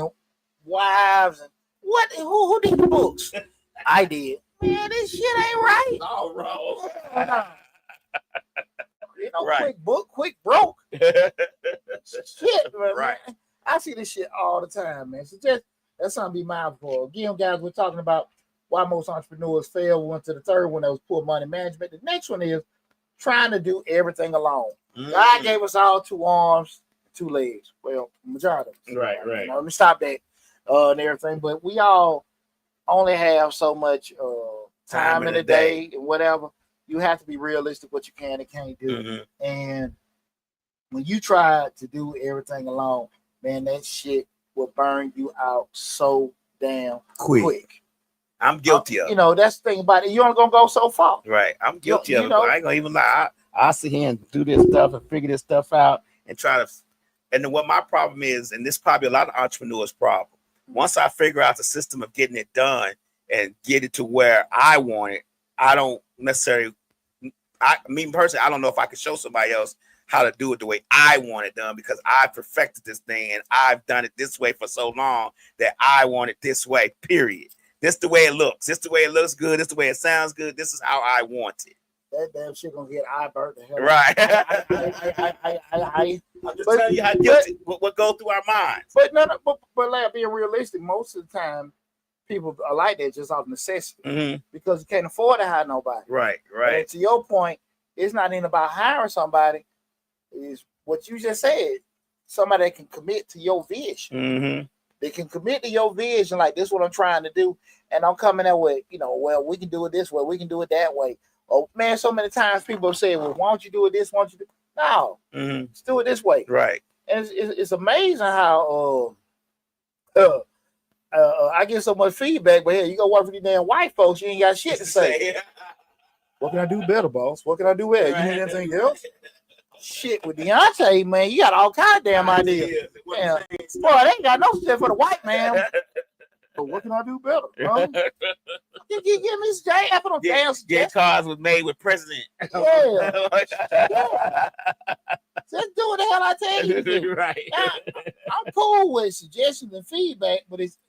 wives and who did the books? I did. Man, this shit ain't right. All wrong. Quick broke. Shit, man. Right. I see this shit all the time, man. So that's something to be mindful of. Again, guys, we're talking about why most entrepreneurs fail. We went to the third one, that was poor money management. The next one is trying to do everything alone. God gave us all 2 arms, 2 legs. Well, majority. Right. Let me stop that and everything. But we all only have so much time in a day and whatever. You have to be realistic what you can and can't do. And when you try to do everything alone, man, that shit will burn you out so damn quick. I'm guilty of. That's the thing about it. You only gonna go so far. Right. I'm guilty of it. I ain't gonna even lie. I sit here and do this stuff and figure this stuff out and try to. And then what my problem is, and this is probably a lot of entrepreneurs' problem. Once I figure out the system of getting it done and get it to where I want it, I don't necessarily. Me personally, I don't know if I could show somebody else how to do it the way I want it done because I perfected this thing and I've done it this way for so long that I want it this way. Period. This is the way it looks. This is the way it looks good. This is the way it sounds good. This is how I want it. that damn shit gonna get eye burnt the hell. Right. I'm just telling you how guilty what goes through our minds. But like being realistic, most of the time people are like that just off necessity because you can't afford to hire nobody. Right. And to your point, it's not even about hiring somebody. It's what you just said. Somebody that can commit to your vision. They can commit to your vision, like this is what I'm trying to do, and I'm coming there with, well, we can do it this way, we can do it that way. Oh man, so many times people say, well, why don't you do it this? Why don't you do? No, let's do it this way. Right. And it's amazing how I get so much feedback, but hey, you go work for these damn white folks, you ain't got shit to say. What can I do better, boss? What can I do better? You need anything else? Shit, with Deonte, man, you got all kind of damn ideas. Damn. Boy, they ain't got no shit for the white man. But what can I do better? Huh? You give me some after them damn get cars was made with president. Yeah. Just do what the hell I tell you to do. Right. Now, I'm cool with suggestions and feedback, but it's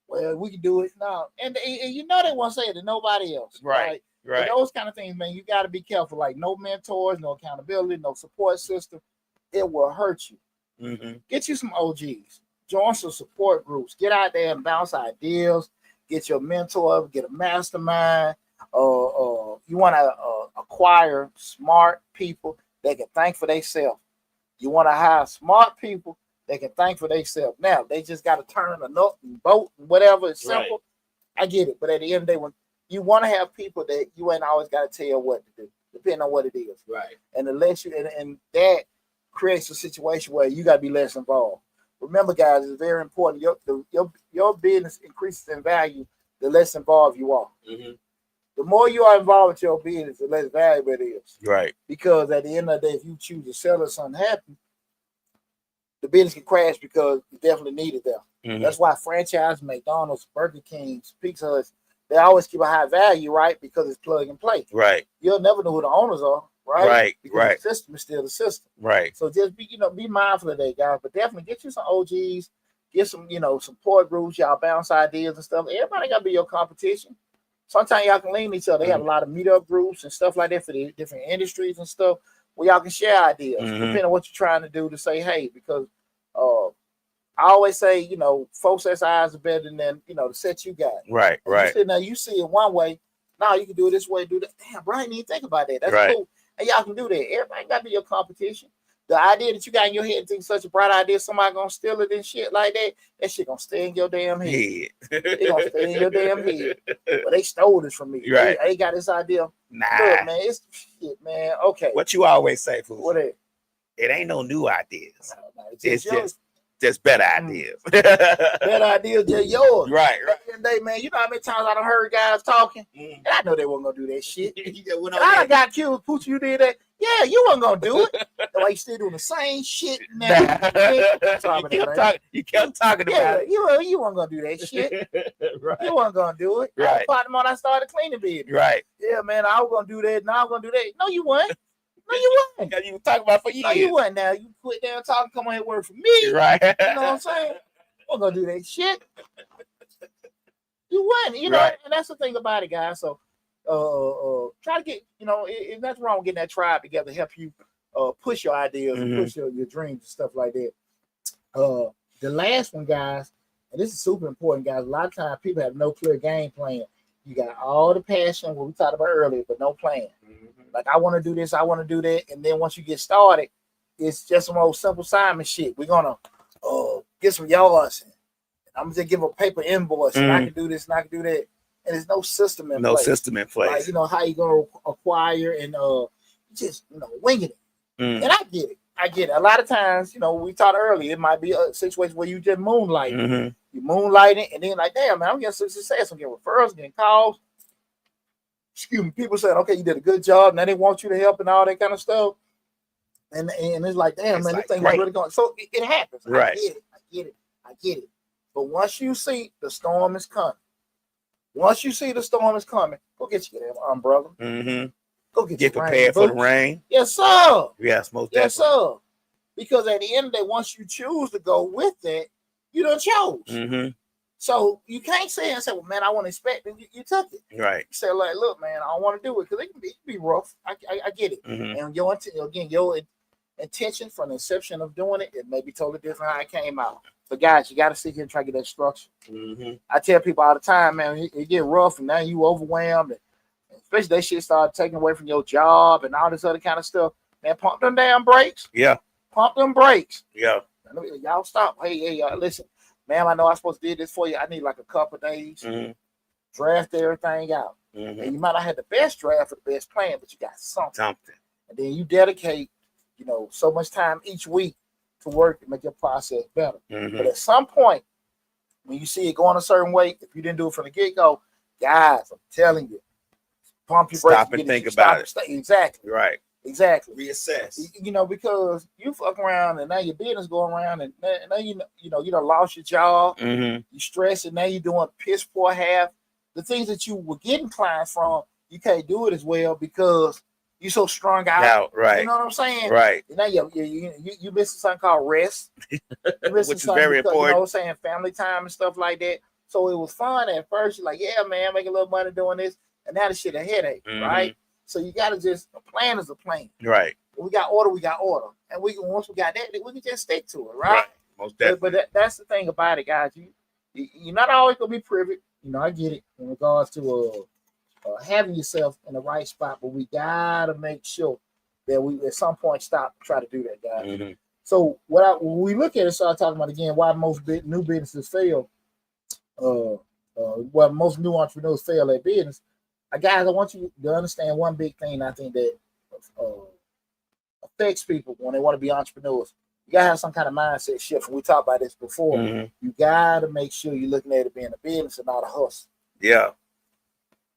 well, we can do it now. And you know they won't say it to nobody else. Right. But those kind of things, man, you got to be careful. Like no mentors, no accountability, no support system. It will hurt you. Get you some OGs. Join some support groups. Get out there and bounce ideas. Get your mentor. Get a mastermind. You want to acquire smart people that can think for themselves. You want to hire smart people that can think for themselves. Now, they just got to turn a nut and boat and whatever. It's simple. Right. I get it. But at the end of the day, when you want to have people that you ain't always got to tell what to do, depending on what it is. Right. And unless you and that creates a situation where you got to be less involved. Remember, guys, it's very important. Your business increases in value the less involved you are. The more you are involved with your business, the less valuable it is. Right. Because at the end of the day, if you choose to sell or something happen, the business can crash because you definitely need it there. That's why franchise, McDonald's, Burger King's, Pizza Hut, they always keep a high value, right? Because it's plug and play. Right. You'll never know who the owners are, right? Because the system is still the system. Right. So just be mindful of that, guys. But definitely get you some OGs, get some, support groups, y'all bounce ideas and stuff. Everybody gotta be your competition. Sometimes y'all can lean each other. They have a lot of meetup groups and stuff like that for the different industries and stuff where y'all can share ideas, depending on what you're trying to do to say, hey, because I always say, folks' eyes are better than, the set you got. Right, right. Now you see it one way. Now you can do it this way, do that. Damn, bro, I didn't even think about that. That's cool. And y'all can do that. Everybody got to be your competition. The idea that you got in your head, think such a bright idea, somebody gonna steal it and shit like that, that shit gonna stay in your damn head. It gonna stay in your damn head. Well, they stole this from me. Right. They got this idea. Nah. Look, man, it's shit, man. Okay. What you always say, fool? What it? It ain't no new ideas. No, it's just better ideas. Better ideas just yours. Right, right. At the end of the day, man, you know how many times I done heard guys talking, and I know they weren't gonna do that shit. And I got killed. Pooch, you did that. Yeah, you wasn't gonna do it. That's why you still doing the same shit now. You kept talking about it. You weren't gonna do that shit. Right. You weren't gonna do it. Right. I was I started cleaning business. Right. Yeah, man, I was gonna do that. Now I'm gonna do that. No, you weren't. No, you wasn't. You were talking about for years. No, you wasn't. Now you quit down talking, come on here work for me. Right. You know what I'm saying? I'm gonna do that shit. You wasn't. Right. And that's the thing about it, guys. So try to get, it's nothing wrong with getting that tribe together to help you push your ideas and push your dreams and stuff like that. The last one, guys, and this is super important, guys. A lot of times people have no clear game plan. You got all the passion, what we talked about earlier, but no plan. Like, I want to do this, I want to do that. And then once you get started, it's just some old simple Simon shit. We're going to get some yards. And I'm going to just give a paper invoice. And I can do this and I can do that. And there's no system in place. No system in place. Like, how you going to acquire and just, winging it. And I get it. A lot of times, we talked earlier, it might be a situation where you just moonlight. You moonlighting, and then like, damn, man, I'm getting some success. I'm getting referrals, getting calls. Excuse me, people saying, okay, you did a good job. Now they want you to help and all that kind of stuff. And it's like, damn, man, this thing is really going. So it happens. Right. I get it. But once you see the storm is coming, go get your damn umbrella. Go get prepared for the rain. Yes, sir. Yes, most definitely. Yes, sir. Because at the end of the day, once you choose to go with that, you done chose. So you can't say and say, well, man, I want to expect it. You took it. Right. You say, like, look, man, I don't want to do it because it can be rough. I get it. Mm-hmm. And your intention from the inception of doing it, it may be totally different how it came out. But guys, you got to sit here and try to get that structure. Mm-hmm. I tell people all the time, man, it get rough and now you overwhelmed. And especially that shit started taking away from your job and all this other kind of stuff. Man, pump them damn brakes. Yeah. Pump them brakes. Yeah. Y'all stop. Hey, listen. Ma'am, I know I'm supposed to do this for you. I need like a couple of days. Mm-hmm. Draft everything out. Mm-hmm. And you might not have the best draft or the best plan, but you got something. And then you dedicate, so much time each week to work and make your process better. Mm-hmm. But at some point, when you see it going a certain way, if you didn't do it from the get-go, guys, I'm telling you, pump your brakes. Stop and think about it. Exactly. Right. Exactly. Reassess. Because you fuck around and now your business going around and now you done lost your job. Mm-hmm. You stress and now you're doing piss poor half. The things that you were getting clients from, you can't do it as well because you're so strung out. Right. You know what I'm saying? Right. Now you missing something called rest. Which is very important. You know what I'm saying? Family time and stuff like that. So it was fun at first. You're like, yeah, man, make a little money doing this. And now the shit a headache, right? So you got to just, a plan is a plan. Right. We got order. And once we got that, we can just stick to it, right? Most definitely. But that's the thing about it, guys. You're not always going to be privy. I get it in regards to having yourself in the right spot, but we got to make sure that we at some point stop and try to do that, guys. Mm-hmm. So when we look at it, start talking about again why most new businesses fail, why most new entrepreneurs fail at business. Guys, I want you to understand one big thing I think that affects people when they want to be entrepreneurs. You gotta have some kind of mindset shift. And we talked about this before. Mm-hmm. You gotta make sure you're looking at it being a business and not a hustle. Yeah.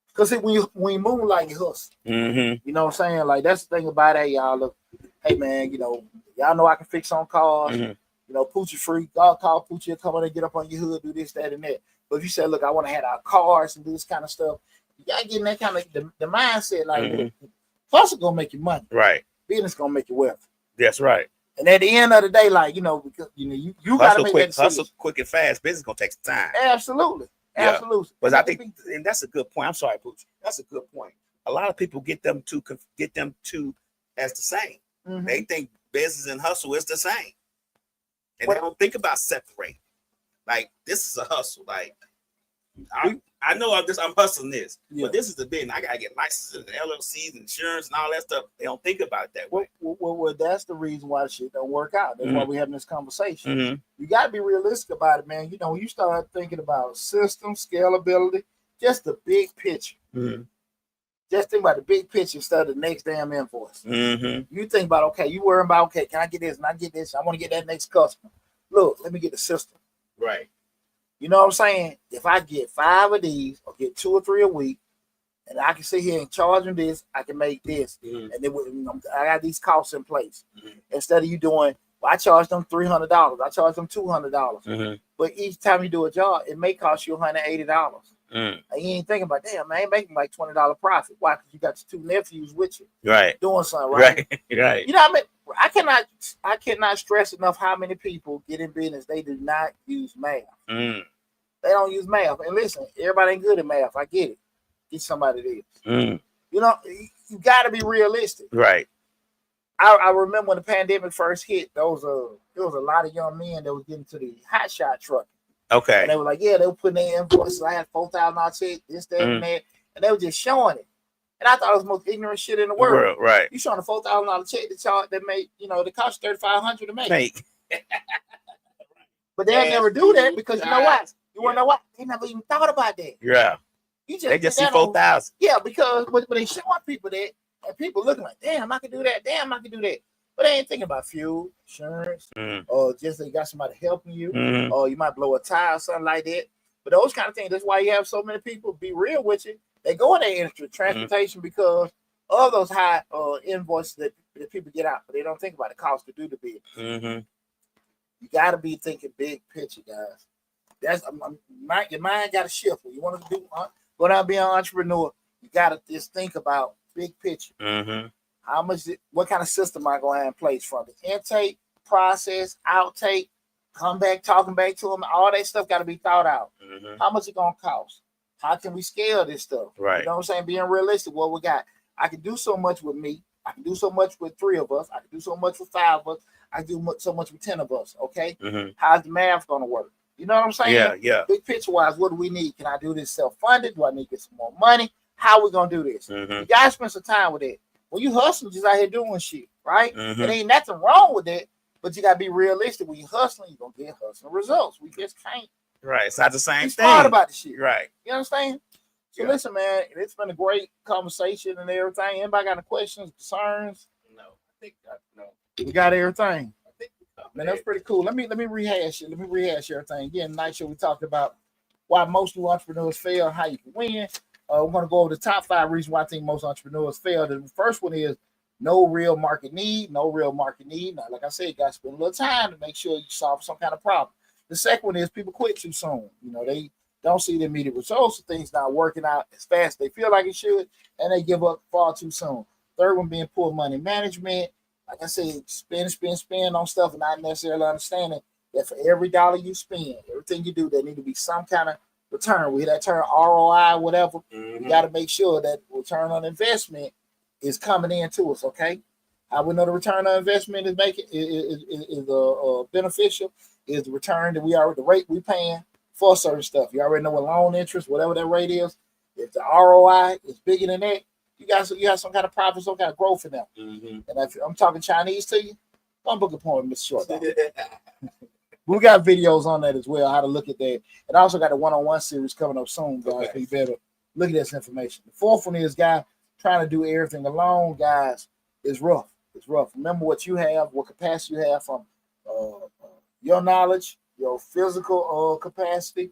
Because when you move like you hustle, mm-hmm. you know what I'm saying? Like that's the thing about it, y'all. Look, hey man, y'all know I can fix on cars. Mm-hmm. Poochie free. God call Poochie, come on and get up on your hood, do this, that, and that. But if you say, look, I want to have our cars and do this kind of stuff, you gotta get in that kind of the mindset. Like hustle gonna make you money. Right. Business gonna make you wealth. That's right. And at the end of the day, like because you gotta make that decision. Hustle quick and fast. Business gonna take some time. Absolutely. Yeah. Absolutely. But I think, and that's a good point. I'm sorry, Pooch. That's a good point. A lot of people get them to as the same. Mm-hmm. They think business and hustle is the same, and they don't think about separate. Like this is a hustle. Like I know I'm hustling this, but this is the business. I gotta get licenses and LLCs, insurance, and all that stuff. They don't think about it that way. Well, that's the reason why the shit don't work out. That's why we're having this conversation. Mm-hmm. You got to be realistic about it, man. When you start thinking about system scalability, just the big picture. Mm-hmm. Just think about the big picture instead of the next damn invoice. Mm-hmm. You think about, okay, you worry about, okay, can I get this and I get this? I want to get that next customer. Look, let me get the system. Right. You know what I'm saying? If I get 5 of these or get 2 or 3 a week, and I can sit here and charge them this, I can make this. Mm-hmm. And then I got these costs in place. Mm-hmm. Instead of you doing, I charge them $300. I charge them $200. Mm-hmm. But each time you do a job, it may cost you $180. Mm. And you ain't thinking about, damn, man, I ain't making like $20 profit. Why? Because you got your 2 nephews with you. Right. Doing something, right? Right. You know what I mean? I cannot stress enough how many people get in business. They do not use math. Mm. They don't use math. And listen, everybody ain't good at math. I get it. Get somebody that is. Mm. You got to be realistic. Right. I remember when the pandemic first hit, there was a lot of young men that was getting to the hot shot truck. Okay. And they were like, yeah, they were putting their invoices. I had $4,000 check, this, that, and that. And they were just showing it. And I thought it was the most ignorant shit in the world. Right. You showing a $4,000 check that made, that cost $3,500 to make. But they'll never do that because you know what? You want to know what? They never even thought about that. Yeah. They just see 4,000. Yeah, because when they showing people that, and people looking like, damn, I can do that. Damn, I can do that. But they ain't thinking about fuel, insurance, or just they got somebody helping you, or you might blow a tire or something like that. But those kind of things, that's why you have so many people, be real with you. They go in that industry, transportation, because of those high invoices that people get out, but they don't think about the cost to do the business. Mm-hmm. You got to be thinking big picture, guys. That's your mind got to shift. When you want to go down and be an entrepreneur, you got to just think about big picture. Mm-hmm. What kind of system am I going to have in place from the intake, process, outtake, come back, talking back to them. All that stuff got to be thought out. How much it gonna cost? How can we scale this stuff? Right. You know what I'm saying? Being realistic, what we got. I can do so much with me. I can do so much with 3 of us. I can do so much with 5 of us. I can do so much with 10 of us. Okay. How's the math gonna work? You know what I'm saying? Yeah, yeah. Big picture wise, what do we need? Can I do this self-funded? Do I need to get some more money? How are we gonna do this? You gotta spend some time with it. When you hustling, just out here doing shit, right? There ain't nothing wrong with it, but you gotta be realistic. When you hustling, you're gonna get hustling results. We just can't. Right. It's not the same thing. Smart about the shit. Right. You understand? So listen, man, it's been a great conversation and everything. Anybody got any questions, concerns? No. I think no. We got everything. I think man, that's pretty cool. Let me rehash it. Let me rehash everything. Again, night show we talked about why most new entrepreneurs fail, how you can win. We're going to go over the top 5 reasons why I think most entrepreneurs fail. The first one is no real market need. No real market need. Now, like I said, you got to spend a little time to make sure you solve some kind of problem. The second one is people quit too soon. You know, they don't see the immediate results. So things not working out as fast as they feel like it should, and they give up far too soon. Third one being poor money management. Like I said, spend on stuff and not necessarily understanding that for every dollar you spend, everything you do, there need to be some kind of return. We hear that term ROI, whatever. You got to make sure that return on investment is coming into us. Okay, how we know the return on investment is making is beneficial is the return that the rate we paying for certain stuff. You already know what loan interest, whatever that rate is. If the ROI is bigger than that, you have some kind of profit, some kind of growth in them. And if I'm talking Chinese to you, don't book a appointment, Mr. Short. We got videos on that as well, how to look at that. And I also got a one-on-one series coming up soon, guys. Okay. You better look at this information. The fourth one is, guy, trying to do everything alone, guys, is rough. It's rough. Remember what you have, what capacity you have from your knowledge, your physical capacity,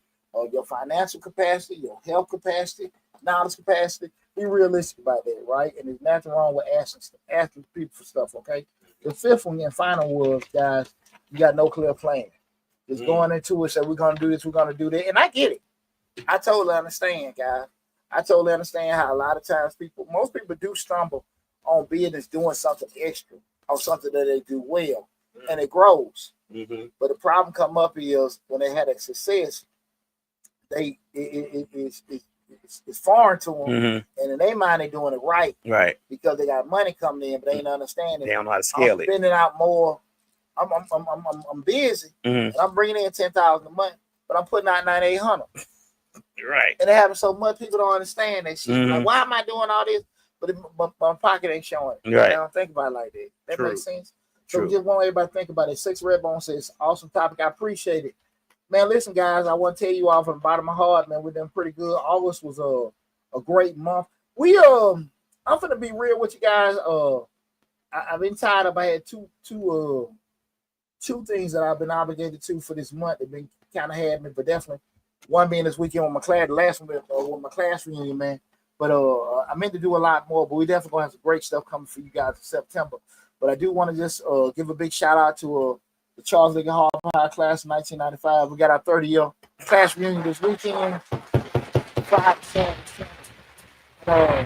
your financial capacity, your health capacity, knowledge capacity. Be realistic about that, right? And there's nothing wrong with asking people for stuff, okay? The fifth one and final was, guys, you got no clear plan. Just going into it, say we're gonna do this, we're gonna do that, and I get it. I totally understand, guys. I totally understand how a lot of times most people do stumble on business doing something extra or something that they do well, and it grows. But the problem come up is when they had a success, it's foreign to them, and in their mind they're doing it right because they got money coming in, but they ain't understanding. They don't know how to scale it. Spending out more. I'm busy, and I'm bringing in $10,000 a month, but I'm putting out $9,800. Right. And it happens so much, people don't understand that shit. Like, why am I doing all this? But my pocket ain't showing it. Right. I don't think about it like that. That True. makes sense. So we just want everybody to think about it. Six Redbone says, awesome topic. I appreciate it. Man, listen, guys, I want to tell you all from the bottom of my heart, man, we've done pretty good. August was a great month. I'm gonna be real with you guys. I've been tied up. I had two things that I've been obligated to for this month. They've been kind of had me, but definitely one being this weekend with my class, the last one with my class reunion, man. But I meant to do a lot more, but we definitely gonna have some great stuff coming for you guys in September. But I do want to just give a big shout out to the Charles Liggett Hall High class of 1995. We got our 30-year class reunion this weekend. 5%. I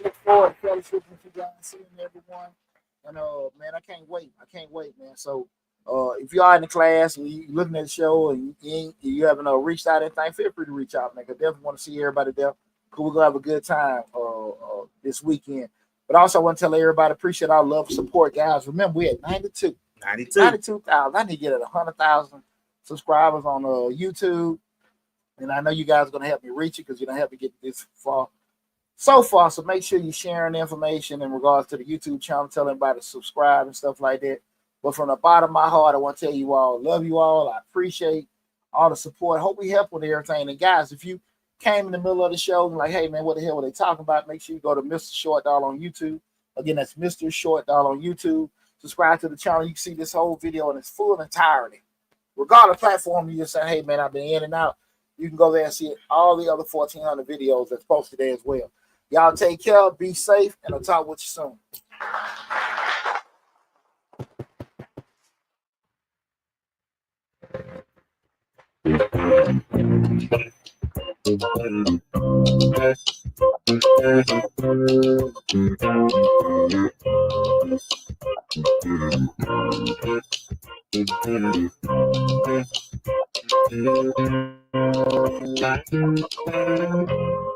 look forward to fellowship with you guys, seeing everyone. And man, I can't wait, man. So if you are in the class and you're looking at the show and you haven't reached out anything, feel free to reach out, man. I definitely want to see everybody there. Cause we're gonna have a good time this weekend. But also I want to tell everybody, appreciate our love and support, guys. Remember, we at 92,000. I need to get at 100,000 subscribers on YouTube. And I know you guys are gonna help me reach it because you're gonna help me get this far. So make sure you're sharing the information in regards to the YouTube channel, telling everybody to subscribe and stuff like that. But from the bottom of my heart, I want to tell you all, love you all. I appreciate all the support. Hope we help with everything. And guys, if you came in the middle of the show and like, hey man, what the hell were they talking about? Make sure you go to Mr. Short Dollar on YouTube. Again, that's Mr. Short Dollar on YouTube. Subscribe to the channel. You can see this whole video in its full entirety. Regardless of platform, you just say, hey man, I've been in and out. You can go there and see all the other 1,400 videos that's posted there as well. Y'all take care, be safe, and I'll talk with you soon. Thank you.